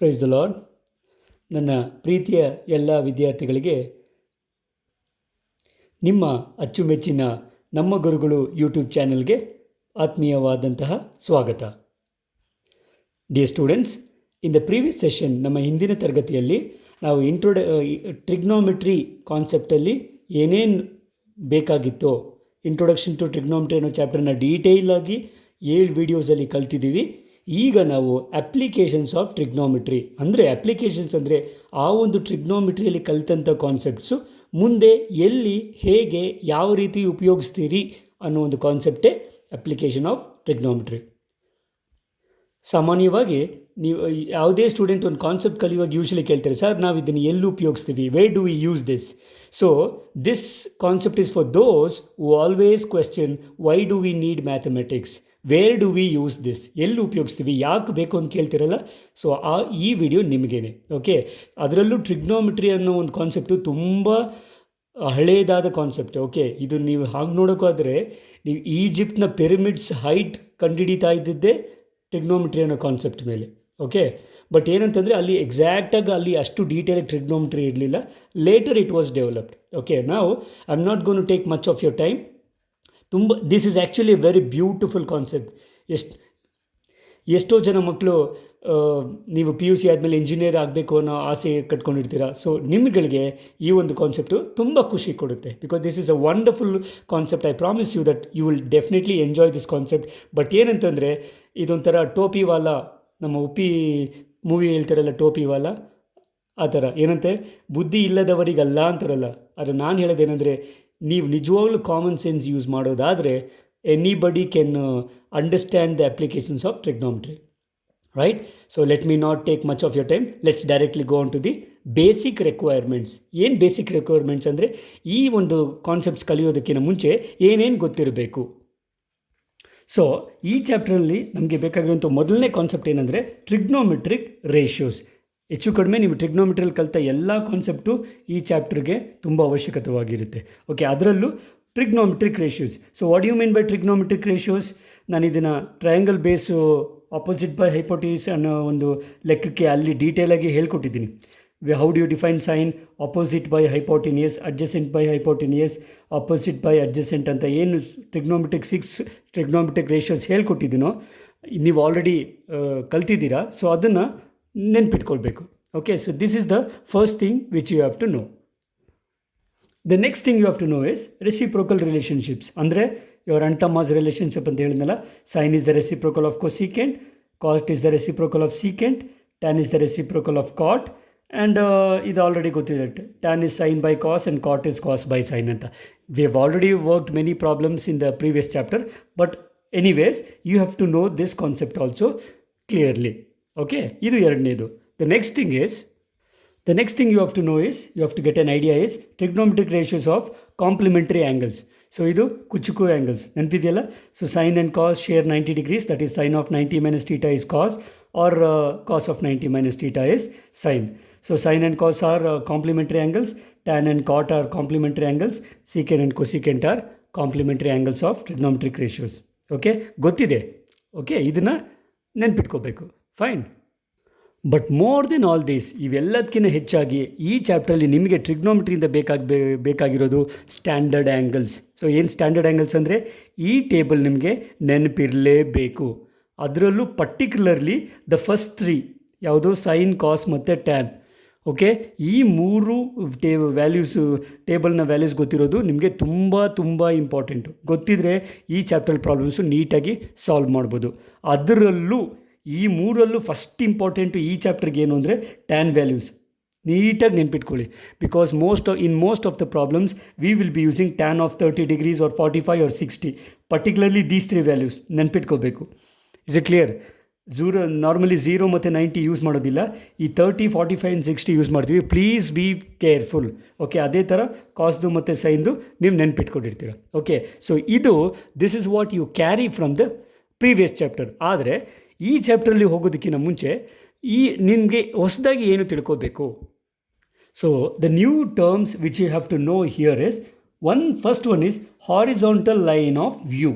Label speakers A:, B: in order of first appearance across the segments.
A: Praise the lord. ನನ್ನ ಪ್ರೀತಿಯ ಎಲ್ಲ ವಿದ್ಯಾರ್ಥಿಗಳಿಗೆ ನಿಮ್ಮ ಅಚ್ಚುಮೆಚ್ಚಿನ ನಮ್ಮ ಗುರುಗಳು ಯೂಟ್ಯೂಬ್ ಚಾನೆಲ್ಗೆ ಆತ್ಮೀಯವಾದಂತಹ ಸ್ವಾಗತ. Dear students, in the previous session ನಮ್ಮ ಹಿಂದಿನ ತರಗತಿಯಲ್ಲಿ ನಾವು ಟ್ರಿಗ್ನೋಮೆಟ್ರಿ ಕಾನ್ಸೆಪ್ಟಲ್ಲಿ ಏನೇನು ಬೇಕಾಗಿತ್ತೋ, ಇಂಟ್ರೊಡಕ್ಷನ್ ಟು ಟ್ರಿಗ್ನೋಮೆಟ್ರಿ ಅನ್ನೋ ಚಾಪ್ಟರ್ನ ಡೀಟೇಲ್ ಆಗಿ 7 ವಿಡಿಯೋಸಲ್ಲಿ ಕಲ್ತಿದ್ದೀವಿ. ಈಗ ನಾವು ಅಪ್ಲಿಕೇಶನ್ಸ್ ಆಫ್ ಟ್ರಿಗ್ನೋಮೆಟ್ರಿ ಅಪ್ಲಿಕೇಶನ್ಸ್ ಅಂದರೆ ಆ ಒಂದು ಟ್ರಿಗ್ನೋಮೆಟ್ರಿಯಲ್ಲಿ ಕಲಿತಂಥ ಕಾನ್ಸೆಪ್ಟ್ಸು ಮುಂದೆ ಎಲ್ಲಿ, ಹೇಗೆ, ಯಾವ ರೀತಿ ಉಪಯೋಗಿಸ್ತೀರಿ ಅನ್ನೋ ಒಂದು ಕಾನ್ಸೆಪ್ಟೇ ಅಪ್ಲಿಕೇಶನ್ ಆಫ್ ಟ್ರಿಗ್ನೋಮೆಟ್ರಿ. ಸಾಮಾನ್ಯವಾಗಿ ನೀವು ಯಾವುದೇ ಸ್ಟೂಡೆಂಟ್ ಒಂದು ಕಾನ್ಸೆಪ್ಟ್ ಕಲಿಯುವಾಗ ಯೂಶ್ವಲಿ ಕೇಳ್ತಾರೆ, ಸರ್ ನಾವು ಇದನ್ನು ಎಲ್ಲಿ ಉಪಯೋಗಿಸ್ತೀವಿ, where do we use this? So this concept is for those who always question why do we need mathematics, where do we use this, ಎಲ್ಲಿ ಉಪಯೋಗಿಸ್ತೀವಿ, ಯಾಕೆ ಬೇಕು ಅಂತ ಕೇಳ್ತಿರಲ್ಲ. ಸೊ ಈ ವಿಡಿಯೋ ನಿಮಗೇನೆ. ಓಕೆ, ಅದರಲ್ಲೂ ಟ್ರಿಗ್ನೋಮೆಟ್ರಿ ಅನ್ನೋ ಒಂದು ಕಾನ್ಸೆಪ್ಟು ತುಂಬ ಹಳೇದಾದ ಕಾನ್ಸೆಪ್ಟ್. ಓಕೆ, ಇದು ನೀವು ಹಾಗೆ ನೋಡೋಕ್ಕಾದರೆ ನೀವು ಈಜಿಪ್ಟ್ನ ಪಿರಮಿಡ್ಸ್ ಹೈಟ್ ಕಂಡುಹಿಡಿತಾ ಇದ್ದಿದ್ದೇ ಟ್ರಿಗ್ನೋಮೆಟ್ರಿ ಅನ್ನೋ ಕಾನ್ಸೆಪ್ಟ್ ಮೇಲೆ. ಓಕೆ, ಬಟ್ ಏನಂತಂದರೆ ಅಲ್ಲಿ ಎಕ್ಸಾಕ್ಟಾಗಿ ಅಲ್ಲಿ ಅಷ್ಟು ಡೀಟೇಲಾಗಿ ಟ್ರಿಗ್ನೋಮೆಟ್ರಿ ಇರಲಿಲ್ಲ. Later it was developed. Okay, ನಾವು I am not going to take much of your time. This is actually very beautiful concept. ಎಷ್ಟೋ ಜನ ಮಕ್ಕಳು ನೀವು PUC ಆದಮೇಲೆ ಇಂಜಿನಿಯರ್ ಆಗಬೇಕು ಅನ್ನೋ ಆಸೆ ಕಟ್ಕೊಂಡಿರ್ತೀರ. ಸೊ ನಿಮ್ಗಳಿಗೆ ಈ ಒಂದು ಕಾನ್ಸೆಪ್ಟು ತುಂಬ ಖುಷಿ ಕೊಡುತ್ತೆ. Because this is a wonderful concept. I promise you that you will definitely enjoy this concept. But ಏನಂತಂದರೆ ಇದೊಂಥರ ಟೋಪಿವಾಲ, ನಮ್ಮ ಉಪ್ಪಿ ಮೂವಿ ಹೇಳ್ತಾರಲ್ಲ ಟೋಪಿವಾಲ, ಆ ಥರ ಏನಂತೆ ಬುದ್ಧಿ ಇಲ್ಲದವರಿಗಲ್ಲ ಅಂತಾರಲ್ಲ. ಅದು ನಾನು ಹೇಳೋದೇನೆಂದರೆ, ನೀವು ನಿಜವಾಗ್ಲೂ ಕಾಮನ್ ಸೆನ್ಸ್ ಯೂಸ್ ಮಾಡೋದಾದರೆ anybody can understand the applications of trigonometry. Right? So let me not take much of your time. Let's directly go on to the basic requirements. ಏನು ಬೇಸಿಕ್ ರಿಕ್ವೈರ್ಮೆಂಟ್ಸ್ ಅಂದರೆ, ಈ ಒಂದು ಕಾನ್ಸೆಪ್ಟ್ಸ್ ಕಲಿಯೋದಕ್ಕಿಂತ ಮುಂಚೆ ಏನೇನು ಗೊತ್ತಿರಬೇಕು. So ಈ ಚಾಪ್ಟ್ರಲ್ಲಿ ನಮಗೆ ಬೇಕಾಗಿರುವಂಥ ಮೊದಲನೇ ಕಾನ್ಸೆಪ್ಟ್ ಏನಂದರೆ ಟ್ರಿಗ್ನೋಮೆಟ್ರಿಕ್ ರೇಷಿಯೋಸ್. ಹೆಚ್ಚು ಕಡಿಮೆ ನೀವು ಟ್ರಿಗ್ನೋಮೆಟ್ರಿಯಲ್ಲಿ ಕಲಿತ ಎಲ್ಲ ಕಾನ್ಸೆಪ್ಟು ಈ ಚಾಪ್ಟರ್ಗೆ ತುಂಬ ಅವಶ್ಯಕತೆವಾಗಿರುತ್ತೆ. ಓಕೆ, ಅದರಲ್ಲೂ trigonometric ratios. So what you mean by trigonometric ratios? ನಾನು ಇದನ್ನು triangle base opposite by hypotenuse ಅನ್ನೋ ಒಂದು ಲೆಕ್ಕಕ್ಕೆ ಅಲ್ಲಿ ಡೀಟೇಲಾಗಿ ಹೇಳ್ಕೊಟ್ಟಿದ್ದೀನಿ. How do you define sine, opposite by hypotenuse, adjacent by hypotenuse, opposite by adjacent ಅಂತ ಏನು ಟ್ರಿಗ್ನೋಮೆಟ್ರಿಕ್ 6 ಟ್ರಿಗ್ನೋಮೆಟ್ರಿಕ್ ರೇಷಿಯೋಸ್ ಹೇಳ್ಕೊಟ್ಟಿದ್ದೀನೋ ನೀವು ಆಲ್ರೆಡಿ ಕಲ್ತಿದ್ದೀರಾ. ಸೊ ಅದನ್ನು ನೆನ್ಪಿಟ್ಕೊಳ್ಬೇಕು. Okay, so this is the first thing which you have to know. The next thing you have to know is reciprocal relationships. ಅಂದರೆ your ಅಂಟಮಾಸ್ relationship ಅಂತ ಹೇಳಿದ್ನಲ್ಲ, sine is the reciprocal of cosecant, cos is the reciprocal of secant, tan is the reciprocal of cot, and ಇದು already ಗೊತ್ತಿದೆ, tan is sine by cos and cot is cos by sine ಅಂತ. We have already worked many problems in the previous chapter, but anyways you have to know this concept also clearly. Okay, ಇದು ಎರಡನೇದು. The next thing you have to know is, you have to get an idea is trigonometric ratios of complementary angles. So ಇದು ಕುಚುಕು angles ನೆನಪಿದೆಯಲ್ಲ. So sin and cos share 90 degrees, that is sin of 90 minus theta is cos, or cos of 90 minus theta is sin. So sin and cos are complementary angles, tan and cot are complementary angles, secant and cosecant are complementary angles of trigonometric ratios. Okay, ಗೊತ್ತಿದೆ. Okay, ಇದನ್ನು ನೆನ್ಪಿಟ್ಕೋಬೇಕು. Fine. But more than all this, ಇವೆಲ್ಲದಕ್ಕಿಂತ ಹೆಚ್ಚಾಗಿ ಈ ಚಾಪ್ಟ್ರಲ್ಲಿ ನಿಮಗೆ ಟ್ರಿಗ್ನೋಮೆಟ್ರಿಯಿಂದ ಬೇಕಾಗಿರೋದು ಸ್ಟ್ಯಾಂಡರ್ಡ್ ಆ್ಯಂಗಲ್ಸ್. ಸೊ ಏನು ಸ್ಟ್ಯಾಂಡರ್ಡ್ ಆ್ಯಂಗಲ್ಸ್ ಅಂದರೆ, ಈ ಟೇಬಲ್ ನಿಮಗೆ ನೆನಪಿರಲೇಬೇಕು. ಅದರಲ್ಲೂ ಪರ್ಟಿಕ್ಯುಲರ್ಲಿ ದ ಫಸ್ಟ್ 3 ಯಾವುದು, ಸೈನ್, ಕಾಸ್ ಮತ್ತು ಟ್ಯಾನ್. ಓಕೆ, ಈ 3 ಟೇಬಲ್ನ ವ್ಯಾಲ್ಯೂಸ್ ಗೊತ್ತಿರೋದು ನಿಮಗೆ ತುಂಬ ತುಂಬ ಇಂಪಾರ್ಟೆಂಟು. ಗೊತ್ತಿದ್ದರೆ ಈ ಚಾಪ್ಟರ್ ಪ್ರಾಬ್ಲಮ್ಸು ನೀಟಾಗಿ ಸಾಲ್ವ್ ಮಾಡ್ಬೋದು. ಅದರಲ್ಲೂ ಈ 3ರಲ್ಲೂ ಫಸ್ಟ್ ಇಂಪಾರ್ಟೆಂಟು ಈ ಚಾಪ್ಟರ್ಗೆ ಏನು ಅಂದರೆ ಟ್ಯಾನ್ ವ್ಯಾಲ್ಯೂಸ್. ನೀಟಾಗಿ ನೆನ್ಪಿಟ್ಕೊಳ್ಳಿ. Because most of the problems we will be using tan of 30 degrees or 45 or 60. Particularly these 3 values ನೆನ್ಪಿಟ್ಕೋಬೇಕು. Is it clear? ನಾರ್ಮಲಿ 0 ಮತ್ತು 90 ಯೂಸ್ ಮಾಡೋದಿಲ್ಲ. ಈ 30, 45 and 60 ಯೂಸ್ ಮಾಡ್ತೀವಿ. Please be careful. ಓಕೆ, ಅದೇ ಥರ ಕಾಸ್ದು ಮತ್ತು ಸೈನ್ದು ನೀವು ನೆನ್ಪಿಟ್ಕೊಂಡಿರ್ತೀರ. Okay, so this is what you carry from the previous chapter. ಆದರೆ ಈ ಚಾಪ್ಟ್ರಲ್ಲಿ ಹೋಗೋದಕ್ಕಿಂತ ಮುಂಚೆ ನಿಮಗೆ ಹೊಸದಾಗಿ ಏನು ತಿಳ್ಕೋಬೇಕು. So the new terms which you have to know here is, first one is horizontal line of view.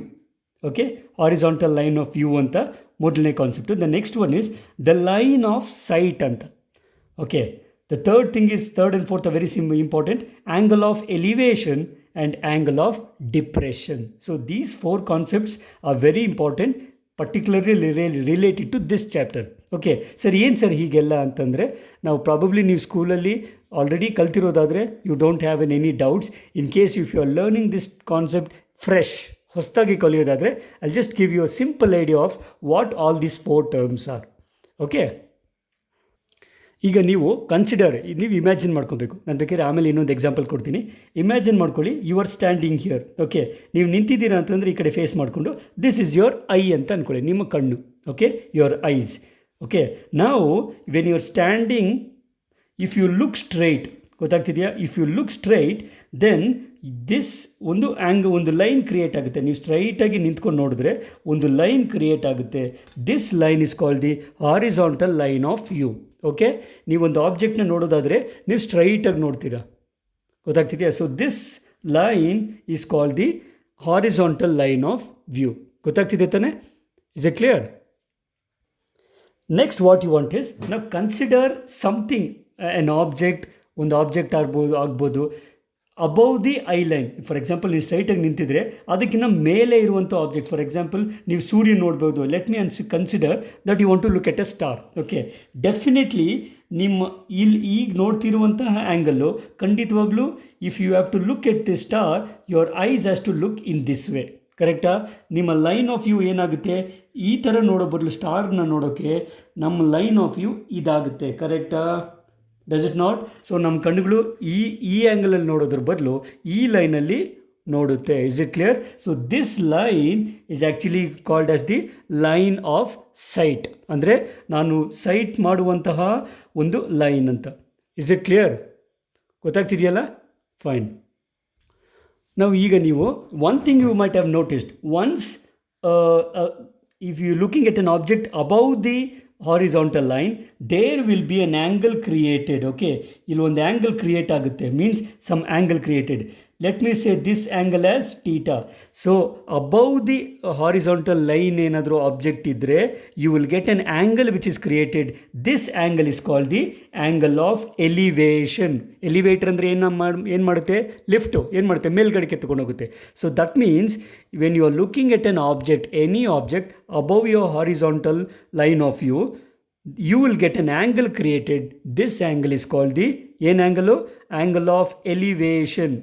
A: Okay, horizontal line of view ಅಂತ ಮೊದಲನೇ concept. The next one is the line of site ಅಂತ. Okay, the third thing is, third and fourth very important, angle of elevation and angle of depression. So these 4 concepts are very important, particularly related to this chapter. Okay sir, ಏನು sir ಹೀಗೆಲ್ಲ ಅಂತಂದರೆ, ನಾವು probably ನೀವು ಸ್ಕೂಲಲ್ಲಿ already ಕಲ್ತಿರೋದಾದರೆ you don't have any doubts. In case if you are learning this concept fresh, ಹೊಸದಾಗಿ ಕಲಿಯೋದಾದರೆ, I just give you a simple idea of what all these 4 terms are. Okay, ಈಗ ನೀವು ನೀವು ಇಮ್ಯಾಜಿನ್ ಮಾಡ್ಕೋಬೇಕು. ನಾನು ಬೇಕಾದ್ರೆ ಆಮೇಲೆ ಇನ್ನೊಂದು ಎಕ್ಸಾಂಪಲ್ ಕೊಡ್ತೀನಿ. ಇಮ್ಯಾಜಿನ್ ಮಾಡ್ಕೊಳ್ಳಿ, you are standing here. Okay, ನೀವು ನಿಂತಿದ್ದೀರಾ ಅಂತಂದರೆ ಈ ಕಡೆ ಫೇಸ್ ಮಾಡಿಕೊಂಡು, ದಿಸ್ ಈಸ್ ಯುವರ್ ಐ ಅಂತ ಅಂದ್ಕೊಳ್ಳಿ, ನಿಮ್ಮ ಕಣ್ಣು. Okay, your eyes. ಓಕೆ, ನಾವು when you are standing, if you look straight, ಗೊತ್ತಾಗ್ತಿದೆಯಾ? If you look straight, then this ಒಂದು ಲೈನ್ ಕ್ರಿಯೇಟ್ ಆಗುತ್ತೆ. ನೀವು ಸ್ಟ್ರೈಟಾಗಿ ನಿಂತ್ಕೊಂಡು ನೋಡಿದ್ರೆ ಒಂದು ಲೈನ್ ಕ್ರಿಯೇಟ್ ಆಗುತ್ತೆ. This line is called the horizontal line of view. Okay, ನೀವೊಂದು ಆಬ್ಜೆಕ್ಟ್ನ ನೋಡೋದಾದರೆ ನೀವು ಸ್ಟ್ರೈಟಾಗಿ ನೋಡ್ತೀರಾ, ಗೊತ್ತಾಗ್ತಿದೆಯಾ? So this line is called the horizontal line of view. ಗೊತ್ತಾಗ್ತಿದೆ ತಾನೆ? Is it clear? Next what you want is, ನಾವು ಕನ್ಸಿಡರ್ ಸಮಥಿಂಗ್, ಆ್ಯನ್ ಆಬ್ಜೆಕ್ಟ್, ಒಂದು ಆಬ್ಜೆಕ್ಟ್ ಆಗ್ಬೋದು above the I line. For example, ನೀವು ಸ್ಟ್ರೈಟಾಗಿ ನಿಂತಿದ್ರೆ ಅದಕ್ಕಿಂತ ಮೇಲೆ ಇರುವಂಥ ಆಬ್ಜೆಕ್ಟ್, ಫಾರ್ ಎಕ್ಸಾಂಪಲ್ ನೀವು ಸೂರ್ಯ ನೋಡ್ಬೋದು. Let me consider that you want to look at a star. Okay, definitely ನಿಮ್ಮ ಈಗ ನೋಡ್ತಿರುವಂತಹ ಆ್ಯಂಗಲ್ಲು ಖಂಡಿತವಾಗ್ಲೂ, if you have to look at the star, your eyes has to look in this way. ಕರೆಕ್ಟಾ? ನಿಮ್ಮ line of view ಏನಾಗುತ್ತೆ, ಈ ಥರ ನೋಡೋ ಬದಲು ಸ್ಟಾರ್ನ ನೋಡೋಕ್ಕೆ ನಮ್ಮ ಲೈನ್ ಆಫ್ ವ್ಯೂ ಇದಾಗುತ್ತೆ. ಕರೆಕ್ಟಾ? Does it not? ಸೊ ನಮ್ಮ ಕಣ್ಣುಗಳು ಈ ಆ್ಯಂಗಲಲ್ಲಿ ನೋಡೋದ್ರ ಬದಲು ಈ ಲೈನಲ್ಲಿ ನೋಡುತ್ತೆ. Is it clear? So this line is actually called as the line of sight. ಅಂದರೆ ನಾನು ಸೈಟ್ ಮಾಡುವಂತಹ ಒಂದು ಲೈನ್ ಅಂತ. Is it clear? ಗೊತ್ತಾಗ್ತಿದೆಯಲ್ಲ? ಫೈನ್. ನಾವು ಈಗ ನೀವು one thing you might have noticed, once if you looking at an object above the horizontal line, there will be an angle created. Okay, ಇಲ್ಲಿ ಒಂದು ಆ್ಯಂಗಲ್ ಕ್ರಿಯೇಟ್ ಆಗುತ್ತೆ, means some angle created. Let me say this angle as theta. So above the horizontal line ಏನಾದರೂ object ಇದ್ದರೆ, you will get an angle which is created. This angle is called the angle of elevation. Elevator ಅಂದರೆ ಏನು ಮಾಡುತ್ತೆ? Lift ಏನು ಮಾಡುತ್ತೆ? ಮೇಲ್ಗಡೆಗೆ ಎತ್ಕೊಂಡೋಗುತ್ತೆ. So that means when you are looking at an object, any object above your horizontal line of view, you will get an angle created. This angle is called the angle of elevation.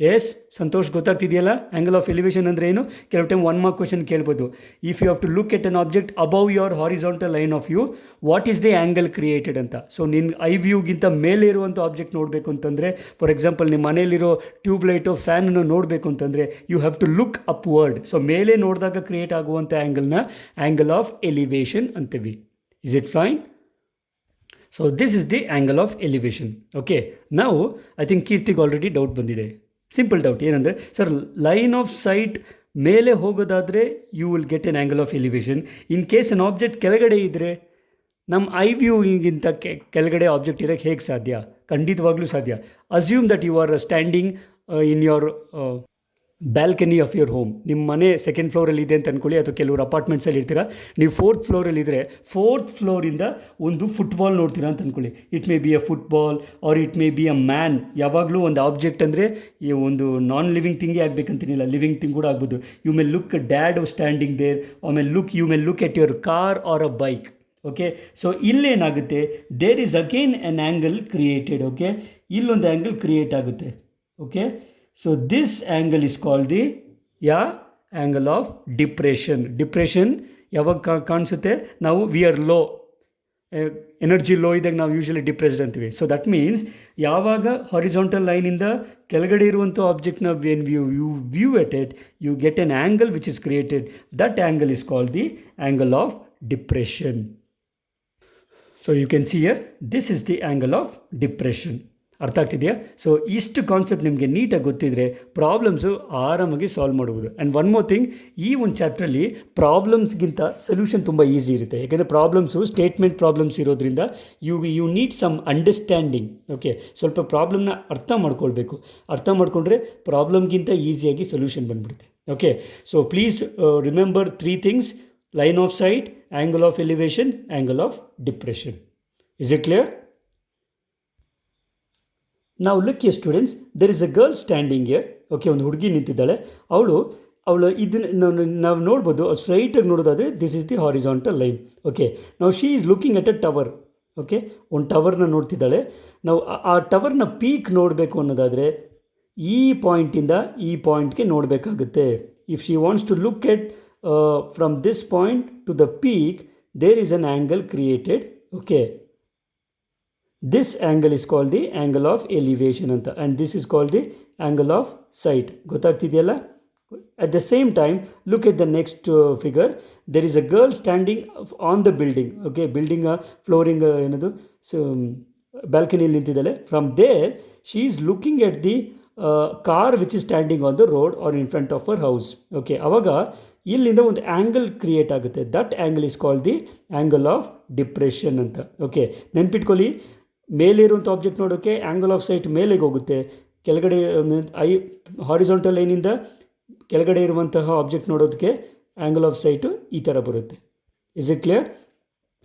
A: Yes Santosh, ಗೊತ್ತಾಗ್ತಿದೆಯಲ್ಲ angle of elevation ಅಂದರೆ ಏನು? ಕೆಲವು time 1 mark question ಕೇಳ್ಬೋದು. If you have to look at an object above your horizontal line of view, what is the angle created ಅಂತ. So ನಿನ್ನ eye ವ್ಯೂಗಿಂತ ಮೇಲೆ ಇರುವಂಥ ಆಬ್ಜೆಕ್ಟ್ ನೋಡಬೇಕು ಅಂತಂದರೆ, ಫಾರ್ ಎಕ್ಸಾಂಪಲ್ ನಿಮ್ಮ ಮನೇಲಿರೋ ಟ್ಯೂಬ್ಲೈಟು ಫ್ಯಾನನ್ನು ನೋಡಬೇಕು ಅಂತಂದರೆ you have to look upward. So ಮೇಲೆ ನೋಡಿದಾಗ ಕ್ರಿಯೇಟ್ ಆಗುವಂಥ ಆ್ಯಂಗಲ್ನ ಆ್ಯಂಗಲ್ ಆಫ್ ಎಲಿವೇಷನ್ ಅಂತೀವಿ. Is it fine? So this is the angle of elevation. Okay, ನಾವು ಐ ಥಿಂಕ್ ಕೀರ್ತಿಗೆ ಆಲ್ರೆಡಿ ಡೌಟ್ ಬಂದಿದೆ. ಸಿಂಪಲ್ ಡೌಟ್ ಏನಂದರೆ, ಸರ್ ಲೈನ್ ಆಫ್ ಸೈಟ್ ಮೇಲೆ ಹೋಗೋದಾದರೆ you will get an angle of elevation. In case an object ಕೆಳಗಡೆ ಇದ್ದರೆ ನಮ್ಮ I ವ್ಯೂಗಿಂತ ಕೆಳಗಡೆ ಆಬ್ಜೆಕ್ಟ್ ಇರೋಕ್ಕೆ ಹೇಗೆ ಸಾಧ್ಯ? ಖಂಡಿತವಾಗ್ಲೂ ಸಾಧ್ಯ. Assume that you are standing in your balcony of your home. ನಿಮ್ಮ ಮನೆ 2nd ಫ್ಲೋರಲ್ಲಿ ಇದೆ ಅಂತ ಅಂದ್ಕೊಳ್ಳಿ, ಅಥವಾ ಕೆಲವರು ಅಪಾರ್ಟ್ಮೆಂಟ್ಸಲ್ಲಿ ಇರ್ತೀರ, ನೀವು 4th ಫ್ಲೋರಲ್ಲಿದ್ದರೆ 4th ಫ್ಲೋರಿಂದ ಒಂದು ಫುಟ್ಬಾಲ್ ನೋಡ್ತೀರಾ ಅಂತ ಅಂದ್ಕೊಳ್ಳಿ. It may be a football or it may be a man. ಯಾವಾಗಲೂ ಒಂದು ಆಬ್ಜೆಕ್ಟ್ ಅಂದರೆ ಈ ಒಂದು ನಾನ್ ಲಿವಿಂಗ್ ಥಿಂಗೇ ಆಗಬೇಕಂತೇನಿಲ್ಲ, ಲಿವಿಂಗ್ ಥಿಂಗ್ ಕೂಡ ಆಗ್ಬೋದು. You may look dad standing there, ಆಮೇಲೆ you may look at your car or a bike. Okay, so ಇಲ್ಲೇನಾಗುತ್ತೆ, there is again an angle created. Okay, ಇಲ್ಲೊಂದು ಆ್ಯಂಗಲ್ ಕ್ರಿಯೇಟ್ ಆಗುತ್ತೆ. Okay, so this angle is called the angle of depression. Depression ಯಾವಾಗ ಕಾಣಿಸುತ್ತೆ? ನಾವು we are low, energy low ಇದ್ದಾಗ ನಾವು usually depressed ಅಂತೀವಿ. So that means ಯಾವಾಗ ಹಾರಿಜಾಂಟಲ್ ಲೈನಿಂದ ಕೆಳಗಡೆ ಇರುವಂಥ ಆಬ್ಜೆಕ್ಟ್ನ when you view at it, you get an angle which is created. That angle is called the angle of depression. So you can see here, this is the angle of depression. ಅರ್ಥ ಆಗ್ತಿದೆಯಾ? So ಇಷ್ಟು concept ನಿಮಗೆ ನೀಟಾಗಿ ಗೊತ್ತಿದ್ದರೆ problems ಆರಾಮಾಗಿ solve ಮಾಡ್ಬೋದು. And one more thing, ಈ ಒಂದು ಚಾಪ್ಟ್ರಲ್ಲಿ ಪ್ರಾಬ್ಲಮ್ಸ್ಗಿಂತ ಸೊಲ್ಯೂಷನ್ ತುಂಬ ಈಸಿ ಇರುತ್ತೆ. ಯಾಕೆಂದರೆ ಪ್ರಾಬ್ಲಮ್ಸು ಸ್ಟೇಟ್ಮೆಂಟ್ ಪ್ರಾಬ್ಲಮ್ಸ್ ಇರೋದ್ರಿಂದ you need some understanding. Okay, ಸ್ವಲ್ಪ ಪ್ರಾಬ್ಲಮ್ನ ಅರ್ಥ ಮಾಡ್ಕೊಳ್ಬೇಕು. ಅರ್ಥ ಮಾಡಿಕೊಂಡ್ರೆ ಪ್ರಾಬ್ಲಮ್ಗಿಂತ ಈಸಿಯಾಗಿ ಸೊಲ್ಯೂಷನ್ ಬಂದ್ಬಿಡುತ್ತೆ. Okay, so please remember 3 things. Line of sight, angle of elevation, angle of depression. Is it clear? ನಾವು look you students, there is a girl standing here. Okay, ಒಂದು ಹುಡುಗಿ ನಿಂತಿದ್ದಾಳೆ. ಅವಳು ಇದನ್ನು ನಾವು ನೋಡ್ಬೋದು, ಸ್ಟ್ರೈಟಾಗಿ ನೋಡೋದಾದರೆ this is the horizontal line. Okay, ನಾವು she is looking at a tower. Okay, ಒಂದು ಟವರ್ನ ನೋಡ್ತಿದ್ದಾಳೆ. ನಾವು ಆ ಟವರ್ನ ಪೀಕ್ ನೋಡಬೇಕು ಅನ್ನೋದಾದರೆ ಈ ಪಾಯಿಂಟಿಂದ ಈ ಪಾಯಿಂಟ್ಗೆ ನೋಡಬೇಕಾಗುತ್ತೆ. If she wants to look at from this point to the peak, there is an angle created. Okay, this angle is called the angle of elevation anta, and this is called the angle of sight. ಗೊತ್ತಾಗ್ತಿದೆಯಲ್ಲ? At the same time, look at the next figure. There is a girl standing on the building. Okay, building flooring ಏನದು, so balcony ನಿಂತಿದ್ದಾಳೆ. From there she is looking at the car which is standing on the road or in front of her house. Okay, ಅವಾಗ ಇಲ್ಲಿಂದ ಒಂದು angle create ಆಗುತ್ತೆ. That angle is called the angle of depression ಅಂತ. Okay, ನೆನ್ಪಿಟ್ಕೊಳ್ಳಿ, ಮೇಲೆ ಇರುವಂಥ object ನೋಡೋಕ್ಕೆ angle off site ಮೇಲೆಗೆ ಹೋಗುತ್ತೆ. ಕೆಳಗಡೆ ಹಾರಿಜಾಂಟಲ್ ಲೈನಿಂದ ಕೆಳಗಡೆ ಇರುವಂತಹ ಆಬ್ಜೆಕ್ಟ್ ನೋಡೋದಕ್ಕೆ ಆ್ಯಂಗಲ್ ಆಫ್ ಸೈಟು ಈ ಥರ ಬರುತ್ತೆ. Is it clear?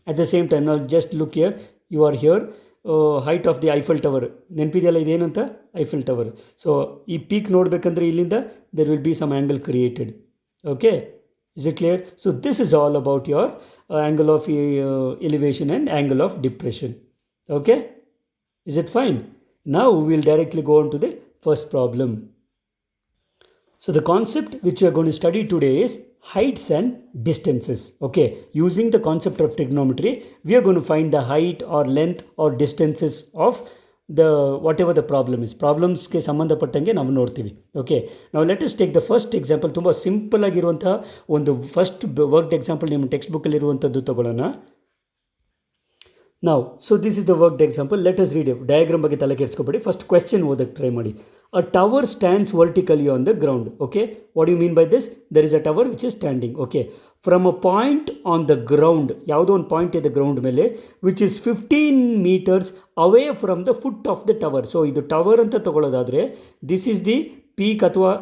A: At the same time ನಾವು just look here, you are here, height of the Eiffel tower. ನೆನಪಿದೆಯಲ್ಲ ಇದೇನಂತ? Eiffel tower. ಸೊ ಈ ಪೀಕ್ ನೋಡಬೇಕಂದ್ರೆ ಇಲ್ಲಿಂದ there will be some angle created. Okay, is it clear? So this is all about your angle of elevation and angle of depression. Okay, is it fine? Now we will directly go on to the first problem. So the concept which we are going to study today is heights and distances. Okay, using the concept of trigonometry, we are going to find the height or length or distances of the whatever the problem is. Problems ಗೆ ಸಂಬಂಧಪಟ್ಟಂಗೆ ನಾವು ನೋಡ್ತೀವಿ. Okay, ನಾವು let us take the first example. ತುಂಬ simple ಆಗಿರುವಂಥ ಒಂದು first worked example ನಿಮ್ಮ text ಬುಕ್ಕಲ್ಲಿ ಇರುವಂಥದ್ದು ತಗೊಳ್ಳೋಣ. ನಾವು so this is the worked example. Let us read. Diagram ಬಗ್ಗೆ ತಲೆ ಕೆಡಿಸ್ಕೊಬೇಡಿ, ಫಸ್ಟ್ ಕ್ವೆಶ್ಚನ್ ಓದಕ್ಕೆ ಟ್ರೈ ಮಾಡಿ. A tower stands vertically on the ground. Okay, what you mean by this? There is a tower which is standing. Okay, from a point on the ground, ಯಾವುದೋ ಒಂದು point ಇದೆ ground ಮೇಲೆ, which is 15 meters away from the foot of the tower. So ಇದು tower ಅಂತ ತಗೊಳ್ಳೋದಾದರೆ this is the peak ಅಥವಾ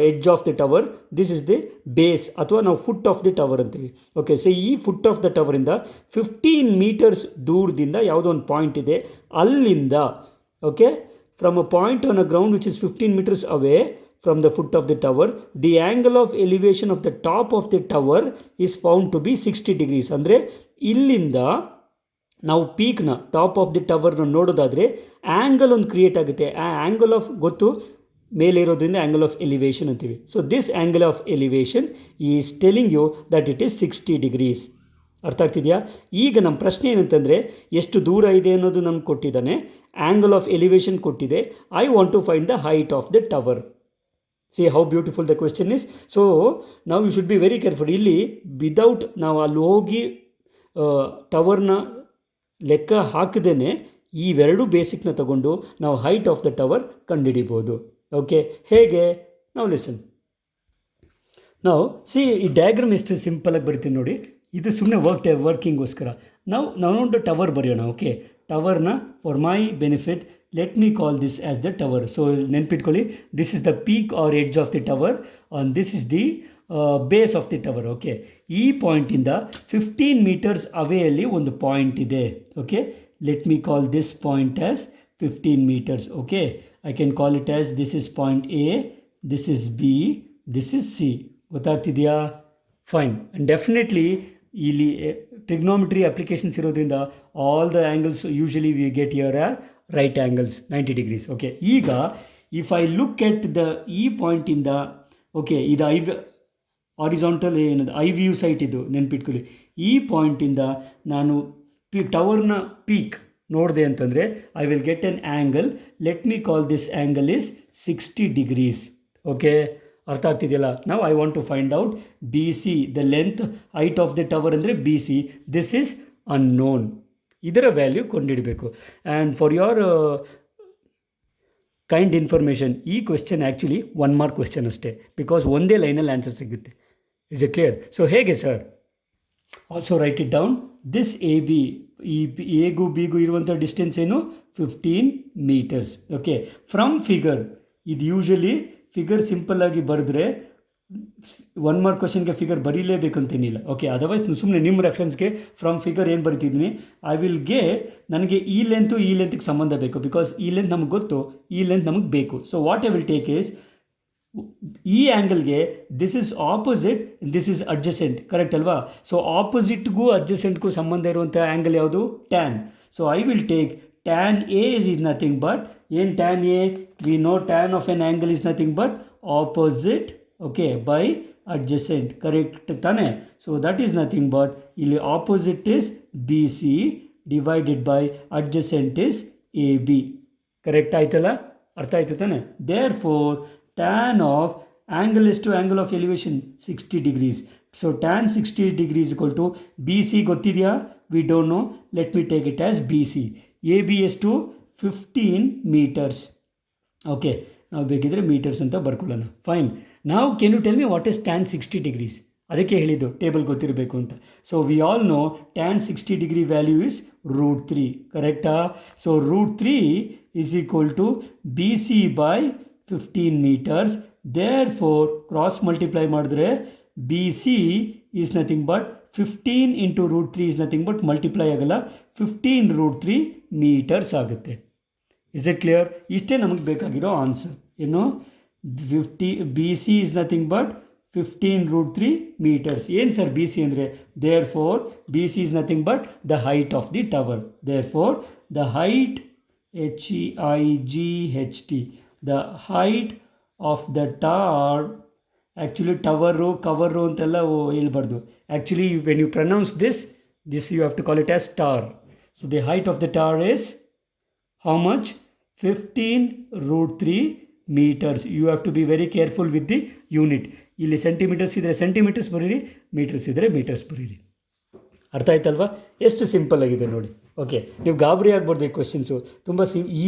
A: edge of the tower, this is the base ಅಥವಾ ನಾವು foot of the tower ಅಂತೀವಿ. ಓಕೆ, ಸೊ ಈ foot of the ಟವರಿಂದ 15 meters ದೂರದಿಂದ ಯಾವುದೋ ಒಂದು ಪಾಯಿಂಟ್ ಇದೆ, ಅಲ್ಲಿಂದ okay, from a point on a ground which is 15 meters away from the foot of the tower, the angle of elevation of the top of the tower is found to be 60 degrees. ಅಂದರೆ ಇಲ್ಲಿಂದ ನಾವು ಪೀಕ್ನ top of the ಟವರ್ನ ನೋಡೋದಾದರೆ angle ಒಂದು create ಆಗುತ್ತೆ. ಆ angle of ಗೊತ್ತು, ಮೇಲೆ ಇರೋದ್ರಿಂದ ಆ್ಯಂಗಲ್ ಆಫ್ ಎಲಿವೇಶನ್ ಅಂತೀವಿ. So this angle of elevation is telling you that it is 60 degrees. ಅರ್ಥ ಆಗ್ತಿದೆಯಾ? ಈಗ ನಮ್ಮ ಪ್ರಶ್ನೆ ಏನಂತಂದರೆ ಎಷ್ಟು ದೂರ ಇದೆ ಅನ್ನೋದು ನಮ್ಗೆ ಕೊಟ್ಟಿದ್ದಾನೆ, ಆ್ಯಂಗಲ್ ಆಫ್ ಎಲಿವೇಶನ್ ಕೊಟ್ಟಿದೆ. I want to find the height of the tower. See how beautiful the question is. So ನಾವು you should be very careful. ಇಲ್ಲಿ ವಿದೌಟ್ ನಾವು ಅಲ್ಲಿ ಹೋಗಿ ಟವರ್ನ ಲೆಕ್ಕ ಹಾಕದೇ ಇವೆರಡು ಬೇಸಿಕ್ನ ತಗೊಂಡು ನಾವು ಹೈಟ್ ಆಫ್ ದ ಟವರ್ ಕಂಡುಹಿಡಿಬೋದು. ಓಕೆ, ಹೇಗೆ? ನಾವು ಲಿಸನ್. ನಾವು ಸಿ ಈ ಡಯಾಗ್ರಾಮ್ ಎಷ್ಟು ಸಿಂಪಲಾಗಿ ಬರಿತೀನಿ ನೋಡಿ. ಇದು ಸುಮ್ಮನೆ ವರ್ಕಿಂಗೋಸ್ಕರ ನಾವೊಂದು ಟವರ್ ಬರೆಯೋಣ. ಓಕೆ, ಟವರ್ನ for my benefit let me call this as the tower. So ನೆನ್ಪಿಟ್ಕೊಳ್ಳಿ, this is the peak or edge of the tower and this is the base of the tower. Okay, ಈ ಪಾಯಿಂಟಿಂದ 15 meters ಅವೇಯಲ್ಲಿ ಒಂದು point ಇದೆ. Okay, let me call this point as 15 meters. Okay, I can call it as this is point A, this is B, this is C. ಗೊತ್ತಾಗ್ತಿದೆಯಾ? Fine. And definitely ಇಲ್ಲಿ trigonometry applications ಇರೋದ್ರಿಂದ all the angles usually we get here are right angles 90 degrees. Okay, ಈಗ if I look at the ಈ ಪಾಯಿಂಟಿಂದ, okay, ಇದು horizontal ಏನದು eye view sight, ಇದು ನೆನ್ಪಿಟ್ಕೊಳ್ಳಿ. ಈ ಪಾಯಿಂಟಿಂದ ನಾನು ಟವರ್ನ ಪೀಕ್ ನೋಡಿದೆ ಅಂತಂದರೆ I will get an angle. Let me call this angle is 60 degrees. Okay, ಅರ್ಥ ಆಗ್ತಿದೆಯಲ್ಲ? ನಾವು I want to find out B C, the length height of the tower ಅಂದರೆ B C. This is unknown. ಇದರ value ಕೊಂಡಿಡಬೇಕು. And for your kind information, ಈ question actually 1 mark question ಅಷ್ಟೇ, because ಒಂದೇ ಲೈನಲ್ಲಿ ಆನ್ಸರ್ ಸಿಗುತ್ತೆ. Is it clear? ಸೊ ಹೇಗೆ sir? Also write it down. This A B, ಈ ಎಗೂ ಬಿಗೂ ಇರುವಂಥ ಡಿಸ್ಟೆನ್ಸ್ ಏನು? 15 meters. ಓಕೆ, ಫ್ರಮ್ ಫಿಗರ್, ಇದು ಯೂಶಲಿ ಫಿಗರ್ ಸಿಂಪಲ್ಲಾಗಿ ಬರೆದ್ರೆ ಒನ್ ಮಾರ್ಕ್ ಕ್ವಶನ್ಗೆ ಫಿಗರ್ ಬರೀಲೇಬೇಕಂತೇನಿಲ್ಲ. ಓಕೆ, ಅದರ್ವೈಸ್ ಸುಮ್ಮನೆ ನಿಮ್ಮ ರೆಫರೆನ್ಸ್ಗೆ ಫ್ರಮ್ ಫಿಗರ್ ಏನು ಬರೀತಿದ್ದೀನಿ, ಐ ವಿಲ್ ನನಗೆ ಈ ಲೆಂತ್ಗೆ ಸಂಬಂಧ ಬೇಕು, ಬಿಕಾಸ್ ಈ ಲೆಂತ್ ನಮಗೆ ಗೊತ್ತು, ಈ ಲೆಂತ್ ನಮಗೆ ಬೇಕು. So what I will take is, ಈ ಆ್ಯಂಗಲ್ಗೆ this is opposite, this is adjacent, correct ಅಲ್ವಾ? ಸೊ ಆಪೋಸಿಟ್ಗೂ ಅಡ್ಜಸೆಂಟ್ಗೂ ಸಂಬಂಧ ಇರುವಂಥ ಆ್ಯಂಗಲ್ ಯಾವುದು? Tan. So I will take tan A is nothing but, ಏನು tan A? We know tan of an angle is nothing but opposite, okay, by adjacent, correct ತಾನೆ? So that is nothing but, ಇಲ್ಲಿ opposite is BC divided by adjacent is AB, correct ಆಯ್ತಲ್ಲ? ಅರ್ಥ ಆಯ್ತು ತಾನೆ? Therefore tan of angle is to angle of elevation 60 degrees. So tan 60 degrees equal to BC ಗೊತ್ತಿದೆಯಾ? We don't know. Let me take it as BC. AB is to 15 meters. Okay, ನಾವು ಬೇಕಿದ್ರೆ meters ಅಂತ ಬರ್ಕೊಳ್ಳೋಣ. Fine. ನಾವು can you tell me what is tan 60 degrees? ಅದಕ್ಕೆ ಹೇಳಿದ್ದು table ಗೊತ್ತಿರಬೇಕು ಅಂತ. So we all know tan 60 degree value is √3, ಕರೆಕ್ಟಾ? So √3 is equal to B C by 15 meters. Therefore cross multiply ಮಾಡಿದ್ರೆ B C is nothing but 15 into √3 is nothing but multiply ಆಗಲ್ಲ, 15 √3 meters ಆಗುತ್ತೆ. Is it clear? ಇಷ್ಟೇ ನಮಗೆ ಬೇಕಾಗಿರೋ answer. ಏನು? B C is nothing but 15 √3 meters. ಏನು sir B C ಅಂದರೆ? Therefore B C is nothing but the height of the tower. Therefore the height HEIGHT, the height of the tower. Actually tower ಕವರು ಅಂತೆಲ್ಲ ಹೇಳ್ಬಾರ್ದು. Actually when you pronounce this you have to call it as star. So the height of the tower is how much? 15 √3 meters. You have to be very careful with the unit. ಇಲ್ಲಿ centimetres ಇದ್ದರೆ centimetres ಬರೀರಿ, metres ಇದ್ದರೆ metres ಬರೀರಿ. ಅರ್ಥ ಆಯ್ತಲ್ವಾ? ಎಷ್ಟು simple ಆಗಿದೆ ನೋಡಿ. ಓಕೆ, ನೀವು ಗಾಬರಿ ಆಗ್ಬಾರ್ದು. ಈ ಕ್ವೆಶ್ಚನ್ಸು ತುಂಬ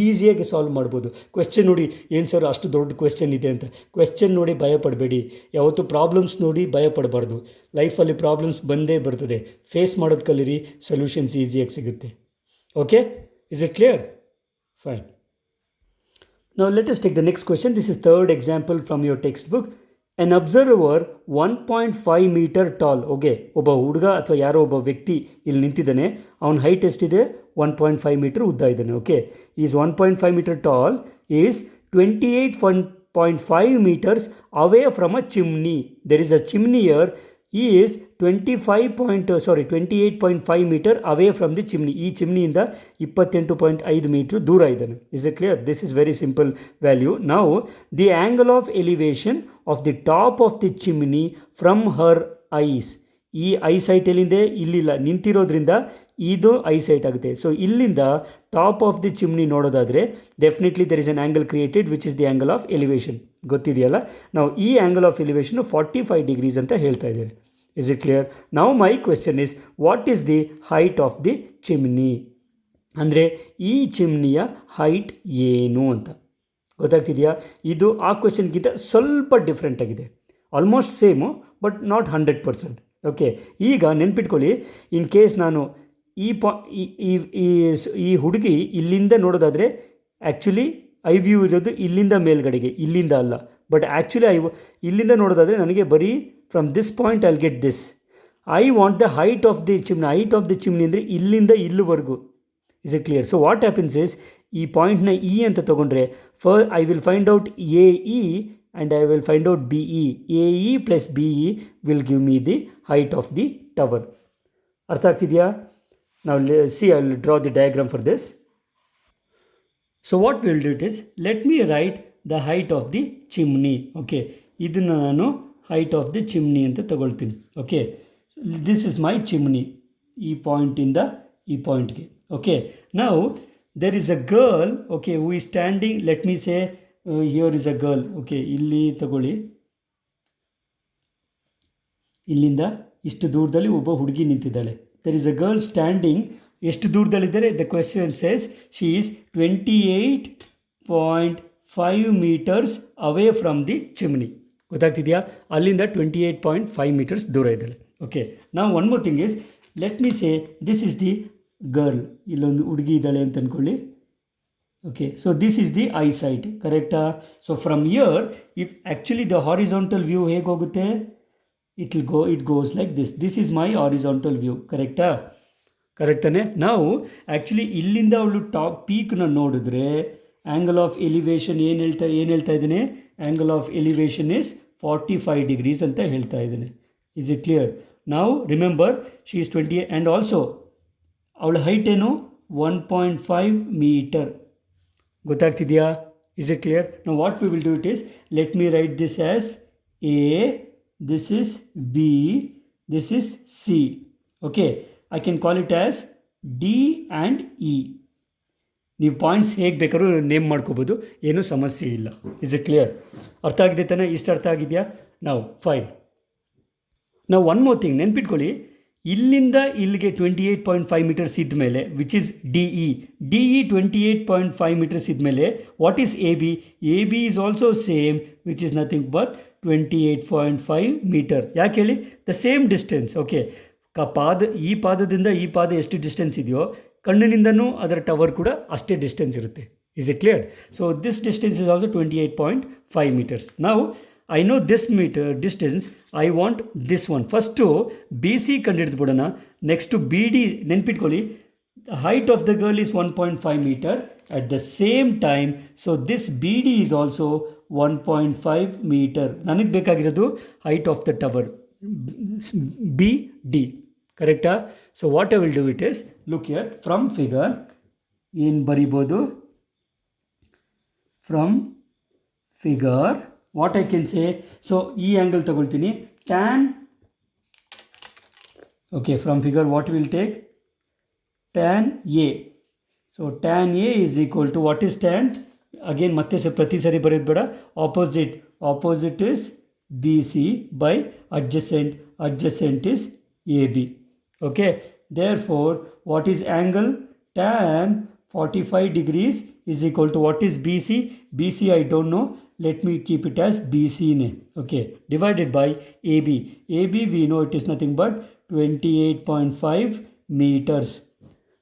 A: ಈಸಿಯಾಗಿ ಸಾಲ್ವ್ ಮಾಡ್ಬೋದು. ಕ್ವೆಶ್ಚನ್ ನೋಡಿ, ಏನು ಸರ್ ಅಷ್ಟು ದೊಡ್ಡ ಕ್ವೆಶ್ಚನ್ ಇದೆ ಅಂತ. ಕ್ವೆಶ್ಚನ್ ನೋಡಿ ಭಯಪಡಬೇಡಿ. ಯಾವತ್ತೂ ಪ್ರಾಬ್ಲಮ್ಸ್ ನೋಡಿ ಭಯಪಡಬಾರ್ದು. ಲೈಫಲ್ಲಿ ಪ್ರಾಬ್ಲಮ್ಸ್ ಬಂದೇ ಬರ್ತದೆ. ಫೇಸ್ ಮಾಡೋದು ಕಲೀರಿ, ಸೊಲ್ಯೂಷನ್ಸ್ ಈಸಿಯಾಗಿ ಸಿಗುತ್ತೆ. Okay, is it clear? Fine. Now let us take the next question. This is third example from your textbook. An observer 1.5 meter tall. Okay, ಒಬ್ಬ ಹುಡುಗ ಅಥವಾ ಯಾರೋ ಒಬ್ಬ ವ್ಯಕ್ತಿ ಇಲ್ಲಿ ನಿಂತಿದ್ದಾನೆ. ಅವನ ಹೈಟ್ ಎಷ್ಟಿದೆ? 1.5 ಮೀಟರ್ ಉದ್ದ ಇದ್ದಾನೆ. Okay, is 1.5 meter tall, is 28.5 meters away from a chimney. There is a chimney here. He is 28.5 meter away from the chimney. ಈ ಚಿಮ್ನಿಯಿಂದ 28.5 ಮೀಟ್ರ್ ದೂರ ಇದ್ದಾನೆ. Is it clear? This is very simple value. ನಾವು the angle of elevation of the top of the chimney from her eyes. ಈ eyesight ಎಲ್ಲಿಂದೆ? ಇಲ್ಲಿಲ್ಲ, ನಿಂತಿರೋದ್ರಿಂದ ಇದು eyesight ಆಗುತ್ತೆ. ಸೊ ಇಲ್ಲಿಂದ ಟಾಪ್ ಆಫ್ ದಿ ಚಿಮ್ನಿ ನೋಡೋದಾದರೆ definitely there is an angle created which is the angle of elevation. ಗೊತ್ತಿದೆಯಲ್ಲ? ನಾವು ಈ ಆ್ಯಂಗಲ್ ಆಫ್ ಎಲಿವೇಶನ್ 45 degrees ಅಂತ ಹೇಳ್ತಾ ಇದ್ದೇವೆ. Is it clear? Now my question is, what is the height of the chimney? ಅಂದರೆ ಈ ಚಿಮ್ನಿಯ height ಏನು ಅಂತ ಗೊತ್ತಾಗ್ತಿದೆಯಾ? ಇದು ಆ ಕ್ವೆಶ್ಚನ್ಗಿಂತ ಸ್ವಲ್ಪ ಡಿಫ್ರೆಂಟ್ ಆಗಿದೆ. Almost same but not 100%. Okay, ಈಗ ನೆನ್ಪಿಟ್ಕೊಳ್ಳಿ, ಇನ್ ಕೇಸ್ ನಾನು ಈ ಹುಡುಗಿ ಇಲ್ಲಿಂದ ನೋಡೋದಾದರೆ ಆ್ಯಕ್ಚುಲಿ ಐ ವ್ಯೂ ಇರೋದು ಇಲ್ಲಿಂದ ಮೇಲ್ಗಡೆಗೆ, ಇಲ್ಲಿಂದ ಅಲ್ಲ. ಬಟ್ ಆ್ಯಕ್ಚುಲಿ ಇಲ್ಲಿಂದ ನೋಡೋದಾದರೆ ನನಗೆ ಬರೀ from this point I'll get this. I want the height of the chimney. Height of the chimney ಅಂದರೆ ಇಲ್ಲಿಂದ ಇಲ್ಲಿವರೆಗೂ. Is it clear? So what happens is, ಈ ಪಾಯಿಂಟ್ನ ಇ ಅಂತ ತೊಗೊಂಡ್ರೆ I will find out A E and I will find out B E. A E plus B E will give me the height of the tower. ಅರ್ಥ ಆಗ್ತಿದೆಯಾ? ನಾವು C I will draw the diagram for this. So what will do it is, let me write the height of the chimney. Okay, ಇದನ್ನು ನಾನು height of the chimney ಅಂತ ತಗೊಳ್ತೀನಿ. Okay, this is my chimney, ಈ ಪಾಯಿಂಟಿಂದ ಈ ಪಾಯಿಂಟ್ಗೆ. Okay, ನಾವು there is a girl, okay, who is standing. Let me say here is a girl. Okay, ಇಲ್ಲಿ ತಗೊಳ್ಳಿ, ಇಲ್ಲಿಂದ ಇಷ್ಟು ದೂರದಲ್ಲಿ ಒಬ್ಬ ಹುಡುಗಿ ನಿಂತಿದ್ದಾಳೆ. There is a girl standing. ಎಷ್ಟು ದೂರದಲ್ಲಿದ್ದಾರೆ? The question says she is 28.5 meters away from the chimney. ಗೊತ್ತಾಗ್ತಿದೆಯಾ? ಅಲ್ಲಿಂದ 28.5 meters ದೂರ ಇದ್ದಾಳೆ. ಓಕೆ, ನಾವು one more thing is, let me say this is the girl. ಇಲ್ಲೊಂದು ಹುಡುಗಿ ಇದ್ದಾಳೆ ಅಂತ ಅಂದ್ಕೊಳ್ಳಿ. Okay, so this is the eye side, correct? So from here, if actually the horizontal view ಹೇಗೆ ಹೋಗುತ್ತೆ, it goes like this is my horizontal view, correct? Correct ತಾನೆ? ನಾವು actually ಇಲ್ಲಿಂದ ಅವಳು ಟಾಪ್ ಪೀಕ್ನ ನೋಡಿದ್ರೆ ಆ್ಯಂಗಲ್ ಆಫ್ ಎಲಿವೇಶನ್ ಏನು ಹೇಳ್ತಾ ಇದ್ದೀನಿ, angle of elevation is 45 degrees ಅಂತ ಹೇಳ್ತಾ ಇದ್ದೀನಿ. Is it clear? ನಾವು remember she is 20 and also ಅವಳ ಹೈಟ್ ಏನು 1.5 ಮೀಟರ್. ಗೊತ್ತಾಗ್ತಿದೆಯಾ? Is it clear? ನಾವು what we will do it is, let me write this as A, this is B, this is C. Okay, I can call it as D and E. ನೀವು points ಹೇಗೆ ಬೇಕಾದ್ರೂ name ಮಾಡ್ಕೋಬೋದು, ಏನೂ ಸಮಸ್ಯೆ ಇಲ್ಲ. Is it clear? ಅರ್ಥ ಆಗಿದೆ ತಾನೆ? ಇಷ್ಟು ಅರ್ಥ ಆಗಿದೆಯಾ? ನಾವು ಫೈನ್. ನಾವು ಒನ್ ಮೋರ್ ಥಿಂಗ್ ನೆನ್ಪಿಟ್ಕೊಳ್ಳಿ, ಇಲ್ಲಿಂದ ಇಲ್ಲಿಗೆ 28.5 ಮೀಟರ್ಸ್ ಇದ್ಮೇಲೆ which is D E 28.5 metres ಇದ್ಮೇಲೆ what is A B is also same which is nothing but 28.5 metre. ಯಾಕೆ ಹೇಳಿ? The same distance. ಓಕೆ, ಈ ಪಾದದಿಂದ ಈ ಪಾದ ಎಷ್ಟು ಡಿಸ್ಟೆನ್ಸ್ ಇದೆಯೋ ಕಣ್ಣಿನಿಂದನೂ ಅದರ ಟವರ್ ಕೂಡ ಅಷ್ಟೇ ಡಿಸ್ಟೆನ್ಸ್ ಇರುತ್ತೆ. Is it clear? So this distance is also 28.5 metres. ನಾವು I know this metre distance, I want this one. First B C ಕಂಡುಹಿಡಿದು ಬಿಡೋಣ. ನೆಕ್ಸ್ಟು ಬಿ ಡಿ ನೆನ್ಪಿಟ್ಕೊಳ್ಳಿ, the height of the girl is 1.5 metre at the same time. So this B D is also 1.5 metre. ನನಗೆ ಬೇಕಾಗಿರೋದು height of the tower B D. ಕರೆಕ್ಟಾ? So what I will do it is, look here from figure ಏನು ಬರಿಬೋದು, from figure what I can say, so ಈ angle ತಗೊಳ್ತೀನಿ, tan. Okay, from figure what will take, tan A. So tan A is equal to what is tan, again ಮತ್ತೆ ಪ್ರತಿ ಸರಿ ಬರೆಯೋದು ಬೇಡ, opposite is B C by adjacent is AB. Okay, therefore what is angle, tan 45 degrees is equal to what is BC, I don't know, let me keep it as BC name. Okay, divided by AB we know it is nothing but 28.5 meters.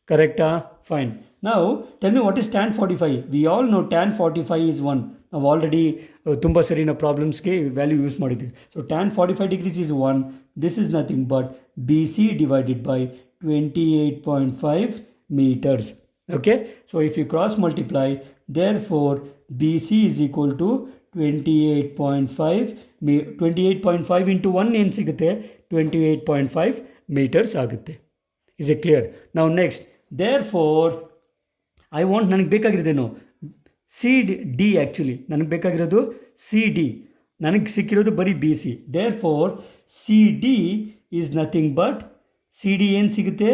A: Correct? Fine. Now tell me what is tan 45. We all know tan 45 is 1. ನಾವು already ತುಂಬ ಸರಿ ನಾವು ಪ್ರಾಬ್ಲಮ್ಸ್ಗೆ value use ಮಾಡಿದ್ವಿ. So tan 45 degrees is 1. This is nothing but B C divided by 28.5 meters. Okay, so if you cross multiply, therefore BC is equal to 28.5 into 1 ಏನು ಸಿಗುತ್ತೆ, 28.5 meters ಆಗುತ್ತೆ. Is it clear? ನಾವು next, therefore I want, ನನಗೆ ಬೇಕಾಗಿರೋದೇನು C D. Actually ನನಗೆ ಬೇಕಾಗಿರೋದು C D, ನನಗೆ ಸಿಕ್ಕಿರೋದು ಬರೀ B C. Therefore C D is nothing but, C D ಏನು ಸಿಗುತ್ತೆ,